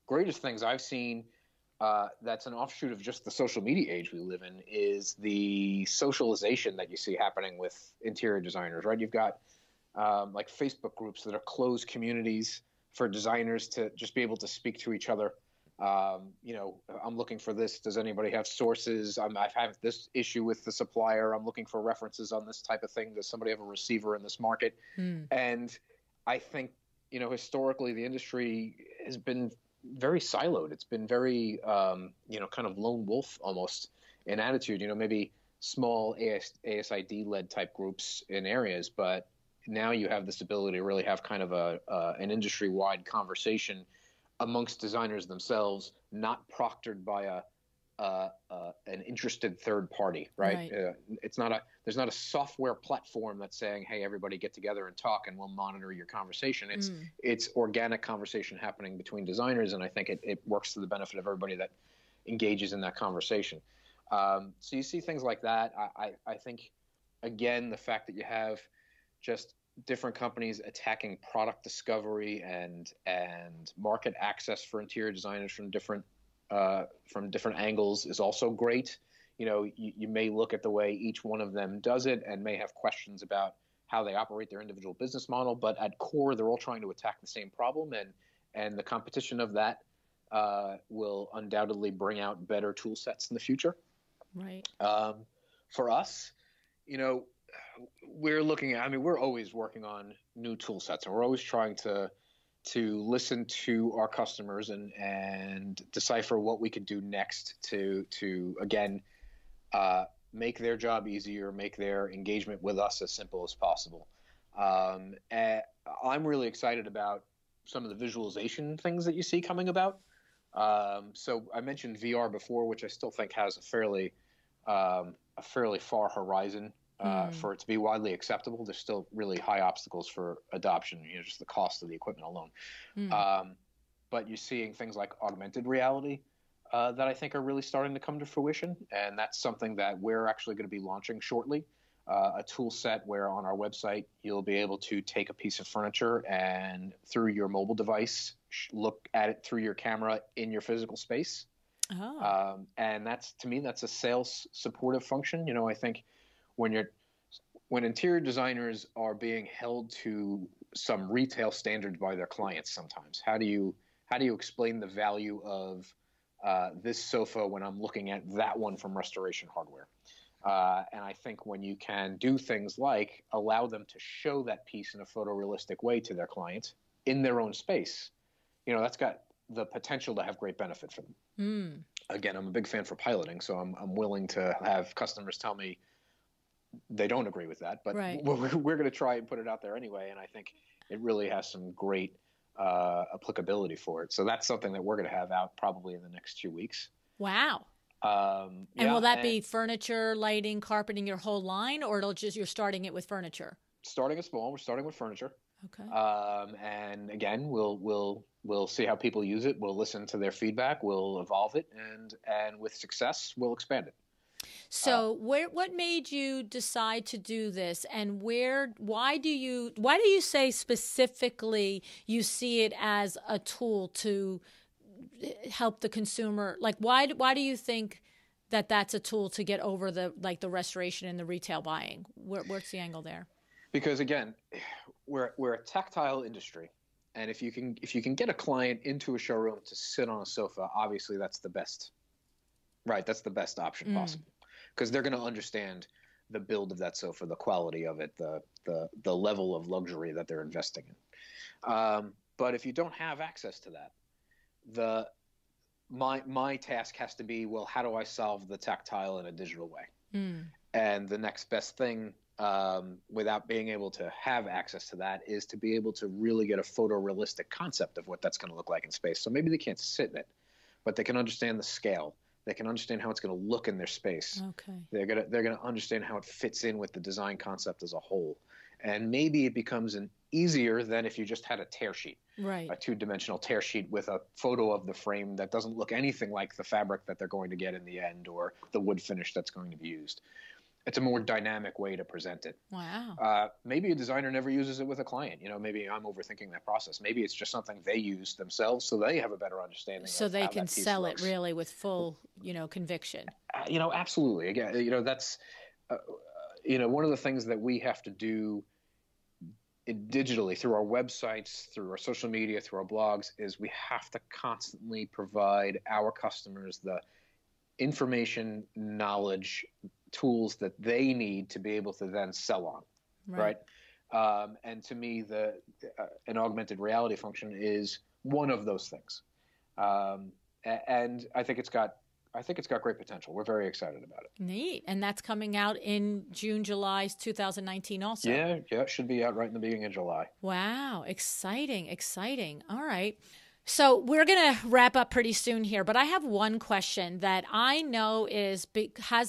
greatest things I've seen that's an offshoot of just the social media age we live in is the socialization that you see happening with interior designers, right? You've got like Facebook groups that are closed communities for designers to just be able to speak to each other. You know, I'm looking for this. Does anybody have sources? I've had this issue with the supplier. I'm looking for references on this type of thing. Does somebody have a receiver in this market? And I think, you know, historically the industry has been very siloed. It's been very, you know, kind of lone wolf almost in attitude, you know, maybe small ASID led type groups in areas, but now you have this ability to really have kind of an industry wide conversation amongst designers themselves, not proctored by an interested third party, right? There's not a software platform that's saying, hey, everybody get together and talk and we'll monitor your conversation. It's organic conversation happening between designers, and I think it works to the benefit of everybody that engages in that conversation. So you see things like that. I think, again, the fact that you have just different companies attacking product discovery and market access for interior designers from different angles is also great. You know, you may look at the way each one of them does it and may have questions about how they operate their individual business model, but at core, they're all trying to attack the same problem, and the competition of that will undoubtedly bring out better tool sets in the future. Right. For us, you know, we're always working on new tool sets, and we're always trying to listen to our customers and decipher what we could do next to again, make their job easier, make their engagement with us as simple as possible. And I'm really excited about some of the visualization things that you see coming about. So I mentioned VR before, which I still think has a fairly far horizon for it to be widely acceptable. There's still really high obstacles for adoption, you know, just the cost of the equipment alone. But you're seeing things like augmented reality that I think are really starting to come to fruition. And that's something that we're actually going to be launching shortly, a tool set where on our website, you'll be able to take a piece of furniture and through your mobile device, look at it through your camera in your physical space. And to me, that's a sales supportive function. You know, I think when interior designers are being held to some retail standards by their clients, sometimes how do you explain the value of this sofa when I'm looking at that one from Restoration Hardware? And I think when you can do things like allow them to show that piece in a photorealistic way to their client in their own space, you know, that's got the potential to have great benefit for them. Again, I'm a big fan for piloting, so I'm willing to have customers tell me they don't agree with that, but we're going to try and put it out there anyway. And I think it really has some great applicability for it. So that's something that we're going to have out probably in the next 2 weeks. Wow. And will that be furniture, lighting, carpeting, your whole line, or you're starting it with furniture? Starting it small. We're starting with furniture. Okay. And again, we'll see how people use it. We'll listen to their feedback. We'll evolve it, and with success, we'll expand it. So what made you decide to do this, and why do you say specifically you see it as a tool to help the consumer? Like, why do you think that's a tool to get over the restoration and the retail buying? What's the angle there? Because again, we're a tactile industry, and if you can get a client into a showroom to sit on a sofa, obviously that's the best, right? That's the best option possible, because they're going to understand the build of that sofa, the quality of it, the level of luxury that they're investing in. But if you don't have access to that, my task has to be, well, how do I solve the tactile in a digital way? And the next best thing, without being able to have access to that, is to be able to really get a photorealistic concept of what that's going to look like in space. So maybe they can't sit in it, but they can understand the scale. They can understand how it's going to look in their space. Okay. They're gonna understand how it fits in with the design concept as a whole. And maybe it becomes easier than if you just had a tear sheet, right? A two-dimensional tear sheet with a photo of the frame that doesn't look anything like the fabric that they're going to get in the end, or the wood finish that's going to be used. It's a more dynamic way to present it. Wow. Maybe a designer never uses it with a client. Maybe I'm overthinking that process. Maybe it's just something they use themselves, so they have a better understanding. So they can sell it really with full, conviction. Absolutely. Again, that's, one of the things that we have to do digitally through our websites, through our social media, through our blogs, is we have to constantly provide our customers the information, knowledge, tools that they need to be able to then sell on, right? And to me, an augmented reality function is one of those things, and I think it's got great potential. We're very excited about it. Neat. And that's coming out in June, July 2019 also. Yeah, it should be out right in the beginning of July. Wow, exciting. All right. So we're going to wrap up pretty soon here, but I have one question that I know has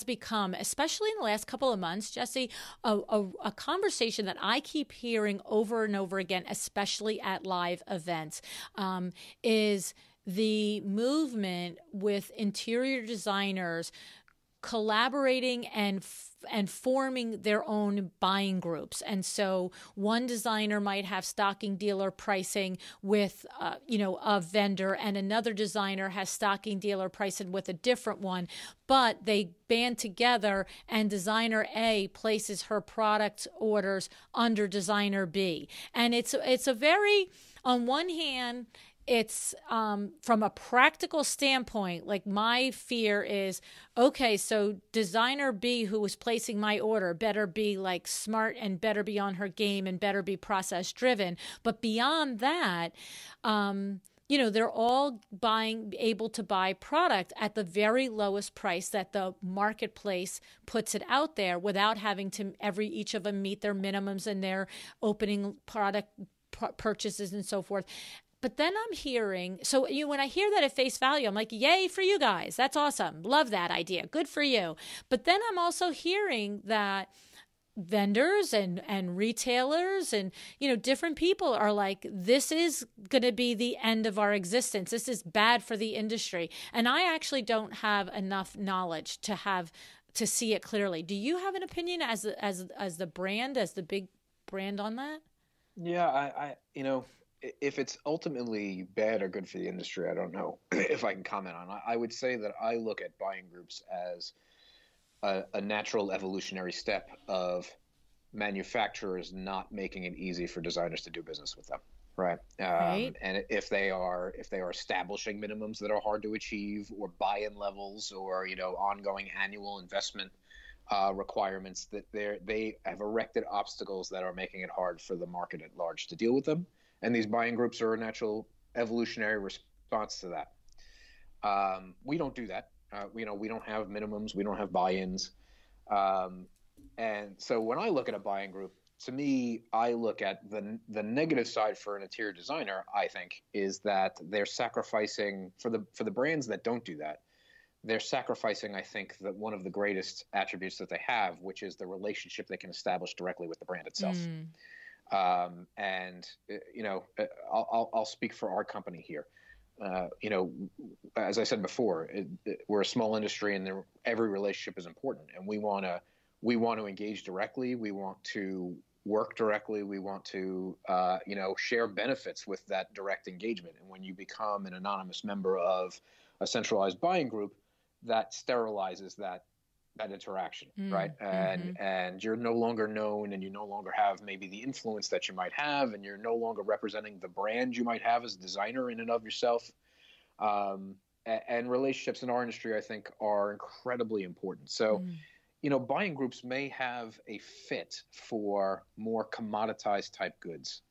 become, especially in the last couple of months, Jesse, a conversation that I keep hearing over and over again, especially at live events, is the movement with interior designers collaborating and forming their own buying groups. And so one designer might have stocking dealer pricing with, a vendor, and another designer has stocking dealer pricing with a different one, but they band together and designer A places her product orders under designer B. And it's a very, on one hand, it's from a practical standpoint, like my fear is, okay, so designer B who was placing my order better be like smart and better be on her game and better be process driven. But beyond that, they're all able to buy product at the very lowest price that the marketplace puts it out there without having to each of them meet their minimums and their opening product purchases and so forth. But then I'm hearing, when I hear that at face value, I'm like, yay for you guys. That's awesome. Love that idea. Good for you. But then I'm also hearing that vendors and retailers and, different people are like, this is going to be the end of our existence. This is bad for the industry. And I actually don't have enough knowledge to see it clearly. Do you have an opinion as the brand, as the big brand on that? Yeah, I if it's ultimately bad or good for the industry, I don't know if I can comment on. I would say that I look at buying groups as a natural evolutionary step of manufacturers not making it easy for designers to do business with them, right? Right. And if they are establishing minimums that are hard to achieve, or buy-in levels, or ongoing annual investment requirements, that they have erected obstacles that are making it hard for the market at large to deal with them. And these buying groups are a natural evolutionary response to that. We don't do that. We don't have minimums. We don't have buy-ins. And so when I look at a buying group, to me, I look at the negative side for an interior designer, I think, is that they're sacrificing, for the brands that don't do that, they're sacrificing, I think, that one of the greatest attributes that they have, which is the relationship they can establish directly with the brand itself. And I'll speak for our company here. As I said before, we're a small industry, and every relationship is important, and we want to engage directly. We want to work directly. We want to share benefits with that direct engagement. And when you become an anonymous member of a centralized buying group, that sterilizes that interaction, right? And you're no longer known, and you no longer have maybe the influence that you might have, and you're no longer representing the brand you might have as a designer in and of yourself. And relationships in our industry, I think, are incredibly important. So, buying groups may have a fit for more commoditized type goods.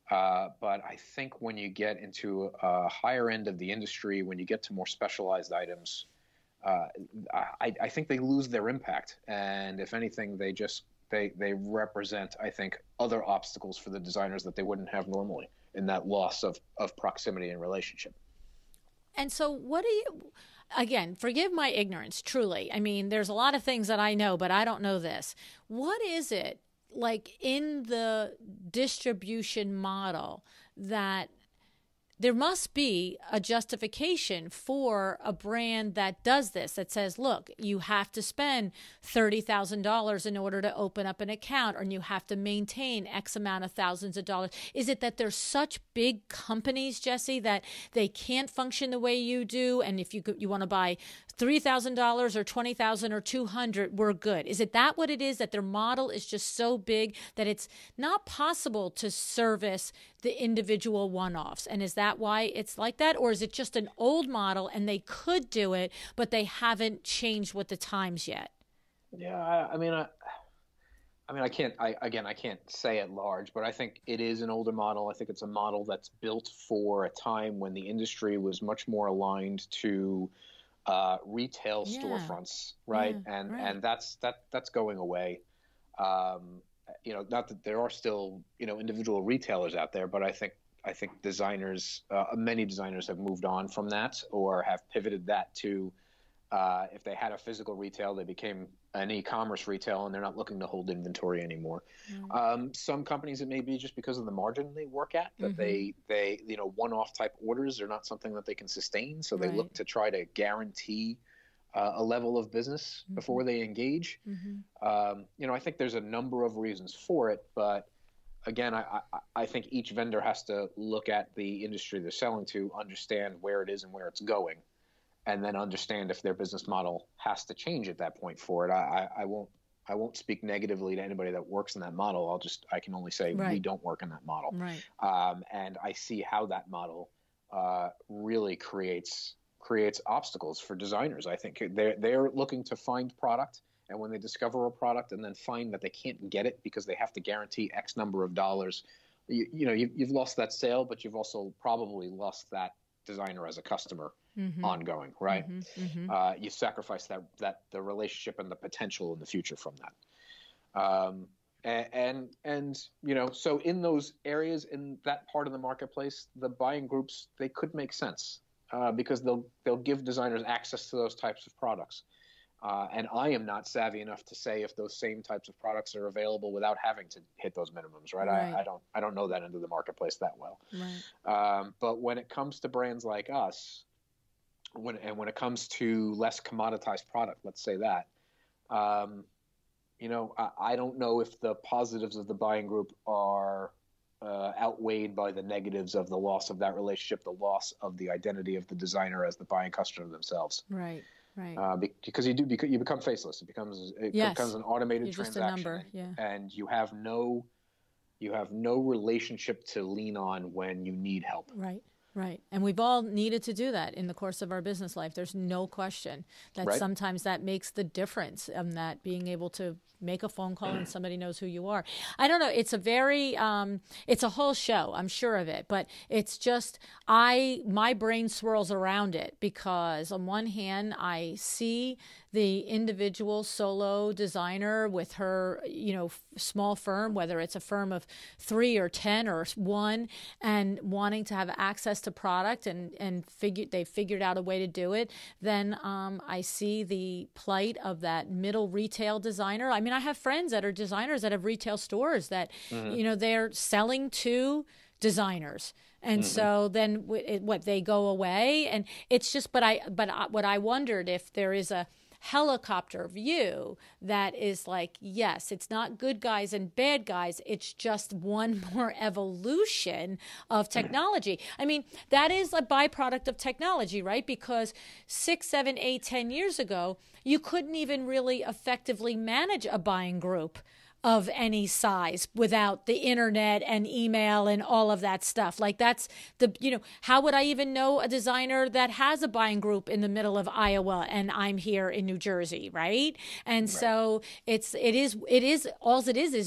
But I think when you get into a higher end of the industry, when you get to more specialized items, I think they lose their impact. And if anything, they represent, I think, other obstacles for the designers that they wouldn't have normally in that loss of proximity and relationship. And so what do you, again, forgive my ignorance, truly. I mean, there's a lot of things that I know, but I don't know this. What is it like in the distribution model that there must be a justification for a brand that does this, that says, look, you have to spend $30,000 in order to open up an account, or you have to maintain X amount of thousands of dollars? Is it that they're such big companies, Jesse, that they can't function the way you do? And if you want to buy $3,000 or $20,000 or $200,000, we're good. Is it that what it is, that their model is just so big that it's not possible to service the individual one-offs? And is that why it's like that? Or is it just an old model and they could do it, but they haven't changed with the times yet? Yeah, I can't say at large, but I think it is an older model. I think it's a model that's built for a time when the industry was much more aligned to retail storefronts, right? And that's going away. Not that there are still, individual retailers out there, but I think designers, many designers have moved on from that, or have pivoted that to, if they had a physical retail, they became an e-commerce retail, and they're not looking to hold inventory anymore. Some companies, it may be just because of the margin they work at, that they one-off type orders are not something that they can sustain. So they look to try to guarantee a level of business before they engage. I think there's a number of reasons for it, but again, I think each vendor has to look at the industry they're selling to, understand where it is and where it's going, and then understand if their business model has to change at that point for it. I won't speak negatively to anybody that works in that model. I can only say we don't work in that model. And I see how that model really creates obstacles for designers. I think they're looking to find product, and when they discover a product and then find that they can't get it because they have to guarantee X number of dollars, you've lost that sale, but you've also probably lost that designer as a customer ongoing, right? You sacrifice that the relationship and the potential in the future from that. So in those areas, in that part of the marketplace, the buying groups, they could make sense. Because they'll give designers access to those types of products. And I am not savvy enough to say if those same types of products are available without having to hit those minimums, right? I don't know that into the marketplace that well. But when it comes to brands like us, when it comes to less commoditized product, let's say that, I don't know if the positives of the buying group are outweighed by the negatives of the loss of that relationship, the loss of the identity of the designer as the buying customer themselves. Right. Because you become faceless. It becomes an automated transaction, and you have no relationship to lean on when you need help. Right. And we've all needed to do that in the course of our business life. There's no question that sometimes that makes the difference, that being able to make a phone call and somebody knows who you are. I don't know. It's a very, it's a whole show. I'm sure of it, but it's just, my brain swirls around it because on one hand, I see the individual solo designer with her, small firm, whether it's a firm of 3 or 10 or 1, and wanting to have access to product and they've figured out a way to do it. Then I see the plight of that middle retail designer. I mean, I have friends that are designers that have retail stores that, they're selling to designers. And so then they go away, and it's just, but what I wondered if there is helicopter view that is like, yes, it's not good guys and bad guys. It's just one more evolution of technology. I mean, that is a byproduct of technology, right? Because 6, 7, 8, 10 years ago, you couldn't even really effectively manage a buying group of any size without the internet and email and all of that stuff. Like that's how would I even know a designer that has a buying group in the middle of Iowa and I'm here in New Jersey, right? And so it is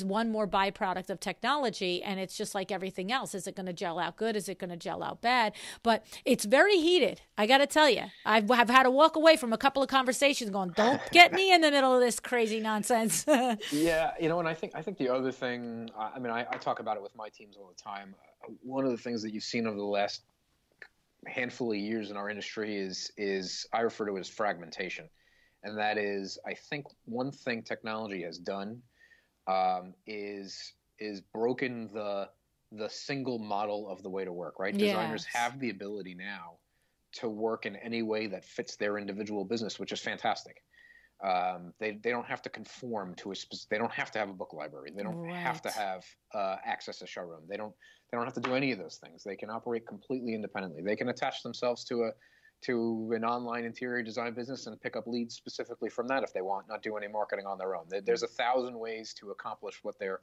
one more byproduct of technology, and it's just like everything else. Is it going to gel out good? Is it going to gel out bad? But it's very heated. I got to tell you, I've had to walk away from a couple of conversations going, don't get me in the middle of this crazy nonsense. Yeah, and I think the other thing, I talk about it with my teams all the time. One of the things that you've seen over the last handful of years in our industry is I refer to it as fragmentation, and that is, I think one thing technology has done is broken the single model of the way to work. Right, yes. Designers have the ability now to work in any way that fits their individual business, which is fantastic. They don't have to conform to they don't have to have a book library. They don't have to have access to showroom. They don't have to do any of those things. They can operate completely independently. They can attach themselves to an online interior design business and pick up leads specifically from that if they want, not do any marketing on their own. There's 1,000 ways to accomplish what they're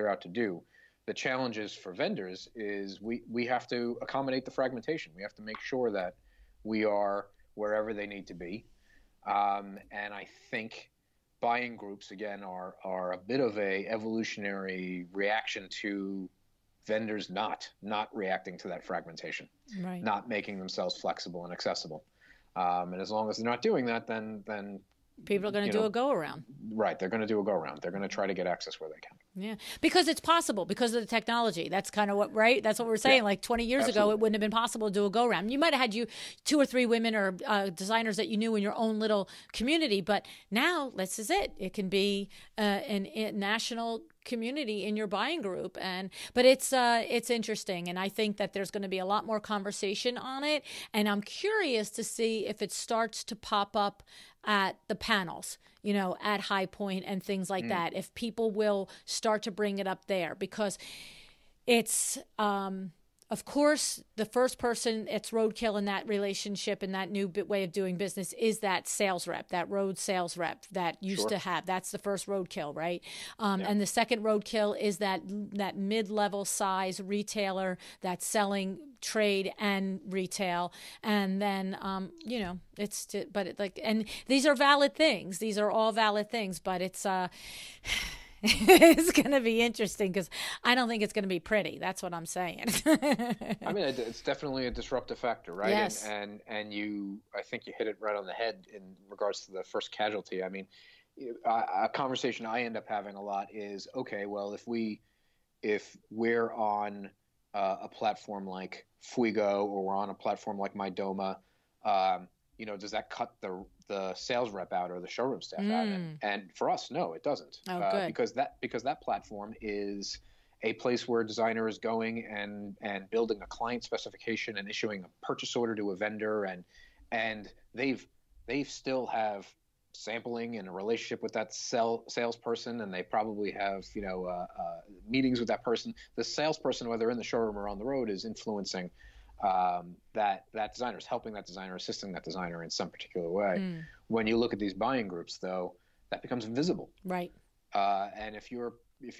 out to do. The challenges for vendors is we have to accommodate the fragmentation. We have to make sure that we are wherever they need to be. And I think buying groups, again, are a bit of a evolutionary reaction to vendors not reacting to that fragmentation, right. Not making themselves flexible and accessible. And as long as they're not doing that, then people are going to do a go-around. Right. They're going to do a go-around. They're going to try to get access where they can. Yeah. Because it's possible because of the technology. That's kind of what, right? That's what we're saying. Yeah. Like 20 years ago, it wouldn't have been possible to do a go-around. You might have had 2 or 3 women or designers that you knew in your own little community. But now, this is it. It can be a national community in your buying group, but it's interesting, and I think that there's going to be a lot more conversation on it, and I'm curious to see if it starts to pop up at the panels, at High Point and things like that, if people will start to bring it up there, because it's of course, the first person, it's roadkill in that relationship and that new way of doing business is that sales rep, that road sales rep that used to have. That's the first roadkill, right? And the second roadkill is that mid-level size retailer that's selling trade and retail. And then, and these are valid things. These are all valid things, but it's... it's going to be interesting because I don't think it's going to be pretty. That's what I'm saying. I mean, it's definitely a disruptive factor, right? Yes. And I think you hit it right on the head in regards to the first casualty. I mean, a conversation I end up having a lot is, okay, well, if we're on a platform like Fuego or we're on a platform like MyDoma, does that cut the sales rep out or the showroom staff out? And for us, no, it doesn't. Good. Because that platform is a place where a designer is going and building a client specification and issuing a purchase order to a vendor, and they've still have sampling and a relationship with that salesperson, and they probably have meetings with that person. The salesperson, whether in the showroom or on the road, is influencing that designer, is helping that designer, assisting that designer in some particular way. When you look at these buying groups, though, that becomes invisible. Right. And if you're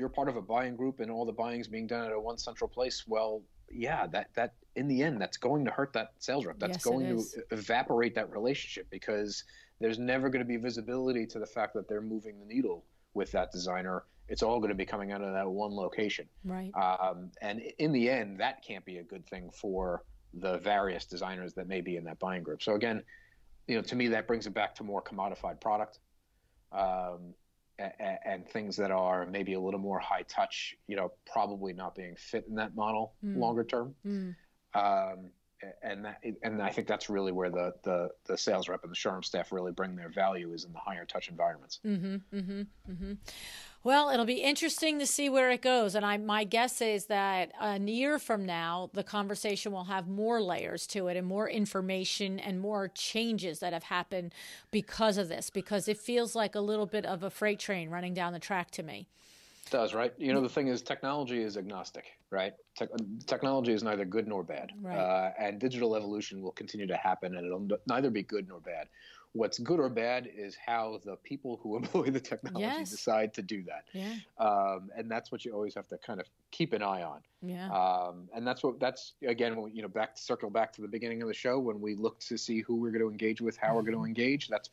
part of a buying group and all the buying is being done at one central place, well, yeah, that in the end, that's going to hurt that sales rep. That's going to evaporate that relationship, because there's never going to be visibility to the fact that they're moving the needle with that designer. It's all going to be coming out of that one location. Right. And in the end, that can't be a good thing for the various designers that may be in that buying group. So again, to me, that brings it back to more commodified product, and things that are maybe a little more high touch, probably not being fit in that model longer term. and I think that's really where the sales rep and the showroom staff really bring their value, is in the higher touch environments. Well, it'll be interesting to see where it goes. And my guess is that a year from now, the conversation will have more layers to it and more information and more changes that have happened because of this, because it feels like a little bit of a freight train running down the track to me. It does, right? The thing is, technology is agnostic, right? Technology is neither good nor bad. Right. And digital evolution will continue to happen, and it'll neither be good nor bad. What's good or bad is how the people who employ the technology decide to do that. Yeah. And that's what you always have to kind of keep an eye on. Yeah. And that's again, when circle back to the beginning of the show, when we look to see who we're going to engage with, how we're going to engage. That's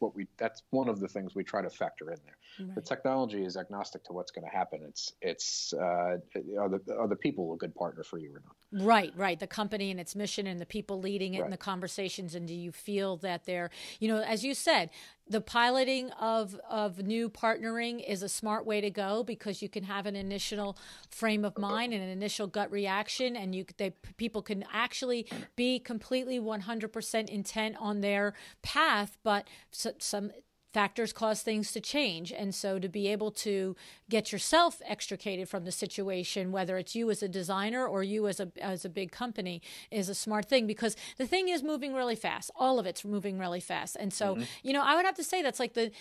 one of the things we try to factor in there. Right. The technology is agnostic to what's going to happen. Are the people a good partner for you or not? Right. The company and its mission and the people leading it and the conversations. And do you feel that they're, as you said, the piloting of new partnering is a smart way to go, because you can have an initial frame of mind and an initial gut reaction, and people can actually be completely 100% intent on their path, but some factors cause things to change. And so to be able to get yourself extricated from the situation, whether it's you as a designer or you as a big company, is a smart thing, because the thing is moving really fast. All of it's moving really fast. And so, I would have to say that's like the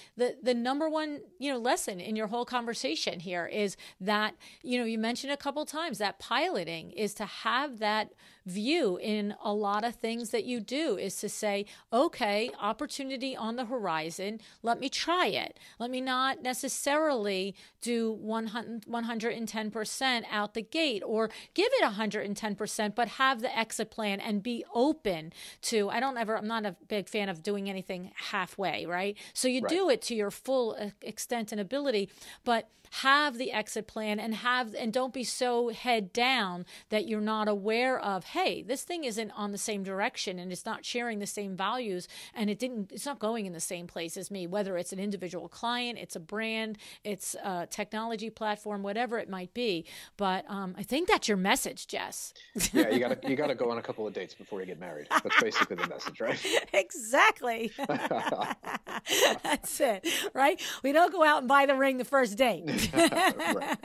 number one, lesson in your whole conversation here is that, you mentioned a couple of times that piloting is to have that view in a lot of things that you do, is to say, okay, opportunity on the horizon, let me try it. Let me not necessarily do 110% out the gate or give it 110%, but have the exit plan and be open to, I'm not a big fan of doing anything halfway, right? So you do it to your full extent and ability, but have the exit plan and don't be so head down that you're not aware of, hey, this thing isn't on the same direction and it's not sharing the same values and it's not going in the same place as me, whether it's an individual client, it's a brand, it's a technology platform, whatever it might be. But I think that's your message, Jess. Yeah, you gotta go on a couple of dates before you get married. That's basically the message, right? Exactly. That's it, right? We don't go out and buy the ring the first date. Right.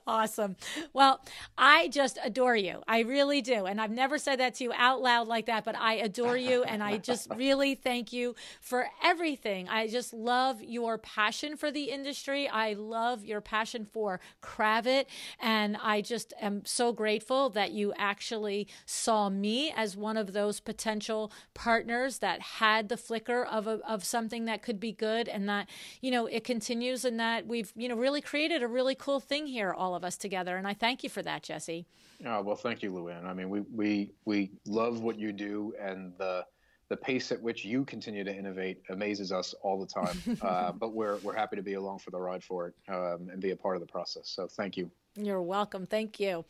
Awesome. Well, I just adore you. I really do. And I've never said that to you out loud like that, but I adore you. And I just really thank you for everything. I just love your passion for the industry. I love your passion for Kravet. And I just am so grateful that you actually saw me as one of those potential partners that had the flicker of something that could be good, and that, it continues, and that we've, really created a really cool thing here, all of us together. And I thank you for that, Jesse. Oh, well, thank you, LuAnn. I mean, we love what you do, and the pace at which you continue to innovate amazes us all the time. But we're happy to be along for the ride for it, and be a part of the process. So thank you. You're welcome. Thank you.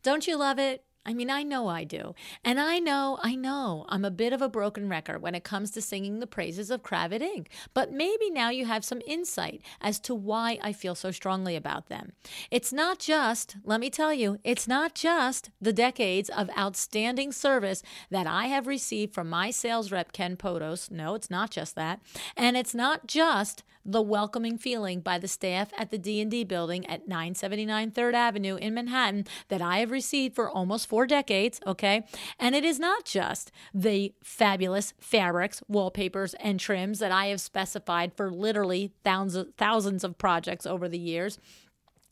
Don't you love it? I mean, I know I do. And I know I'm a bit of a broken record when it comes to singing the praises of Kravet Inc. But maybe now you have some insight as to why I feel so strongly about them. It's not just, let me tell you, it's not just the decades of outstanding service that I have received from my sales rep, Ken Podos. No, it's not just that. And it's not just the welcoming feeling by the staff at the D&D building at 979 3rd Avenue in Manhattan that I have received for almost 4 decades, okay? And it is not just the fabulous fabrics, wallpapers, and trims that I have specified for literally thousands of projects over the years.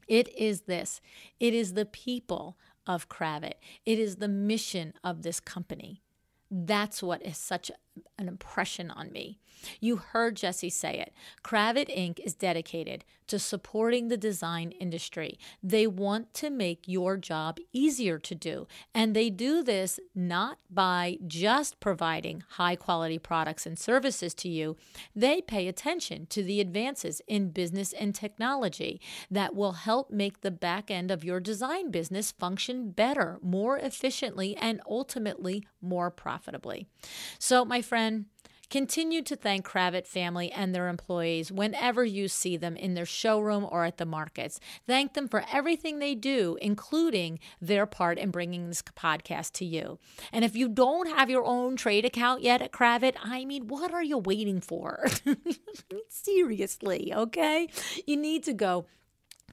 It is this. It is the people of Kravet. It is the mission of this company. That's what is such an impression on me. You heard Jesse say it. Kravet Inc. is dedicated to supporting the design industry. They want to make your job easier to do. And they do this not by just providing high-quality products and services to you. They pay attention to the advances in business and technology that will help make the back end of your design business function better, more efficiently, and ultimately more profitably. So, my friend, Continue to thank Kravet family and their employees whenever you see them in their showroom or at the markets. Thank them for everything they do, including their part in bringing this podcast to you. And if you don't have your own trade account yet at Kravet, I mean, what are you waiting for? Seriously, okay? You need to go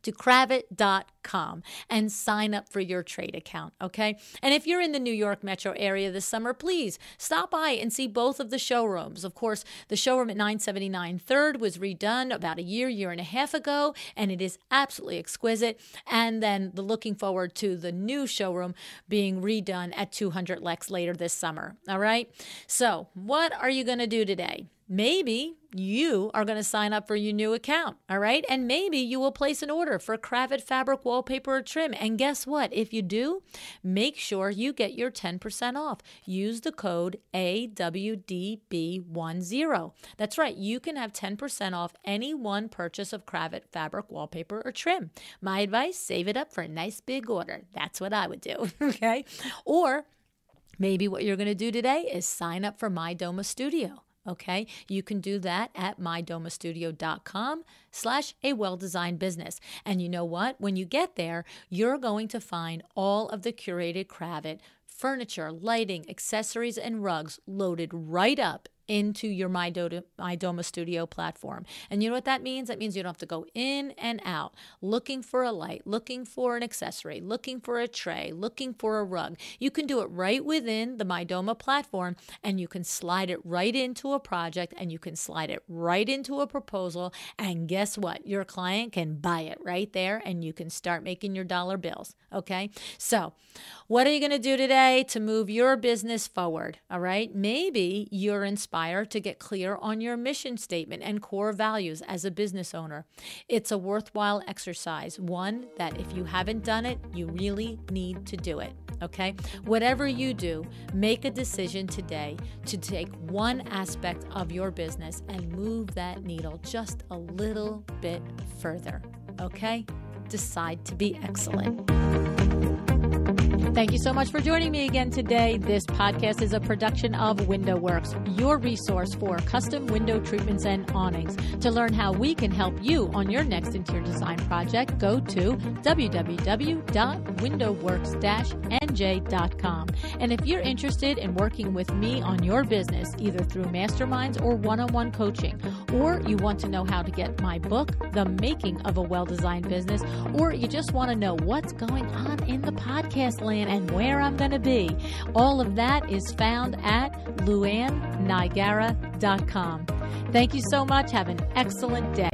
to Kravet.com and sign up for your trade account, okay? And if you're in the New York metro area this summer, please stop by and see both of the showrooms. Of course, the showroom at 979 3rd was redone about a year and a half ago, and it is absolutely exquisite. And then looking forward to the new showroom being redone at 200 Lex later this summer, all right? So what are you going to do today? Maybe you are going to sign up for your new account, all right? And maybe you will place an order for Kravet fabric wallpaper or trim. And guess what? If you do, make sure you get your 10% off. Use the code AWDB10. That's right. You can have 10% off any one purchase of Kravet fabric wallpaper or trim. My advice, save it up for a nice big order. That's what I would do, okay? Or maybe what you're going to do today is sign up for MyDoma Studio. Okay, you can do that at mydomastudio.com/awell-designed-business. And you know what? When you get there, you're going to find all of the curated Kravet furniture, lighting, accessories, and rugs loaded right up into your MyDoma Studio platform. And you know what that means? That means you don't have to go in and out looking for a light, looking for an accessory, looking for a tray, looking for a rug. You can do it right within the MyDoma platform, and you can slide it right into a project, and you can slide it right into a proposal. And guess what? Your client can buy it right there, and you can start making your dollar bills. Okay? So what are you going to do today to move your business forward? All right? Maybe you're inspired to get clear on your mission statement and core values as a business owner. It's a worthwhile exercise, one that if you haven't done it, you really need to do it, okay? Whatever you do, make a decision today to take one aspect of your business and move that needle just a little bit further, okay? Decide to be excellent. Thank you so much for joining me again today. This podcast is a production of WindowWorks, your resource for custom window treatments and awnings. To learn how we can help you on your next interior design project, go to www.windowworks-nj.com. And if you're interested in working with me on your business, either through masterminds or one-on-one coaching, or you want to know how to get my book, The Making of a Well-Designed Business, or you just want to know what's going on in the podcast land and where I'm going to be, all of that is found at LuAnnNigara.com. Thank you so much. Have an excellent day.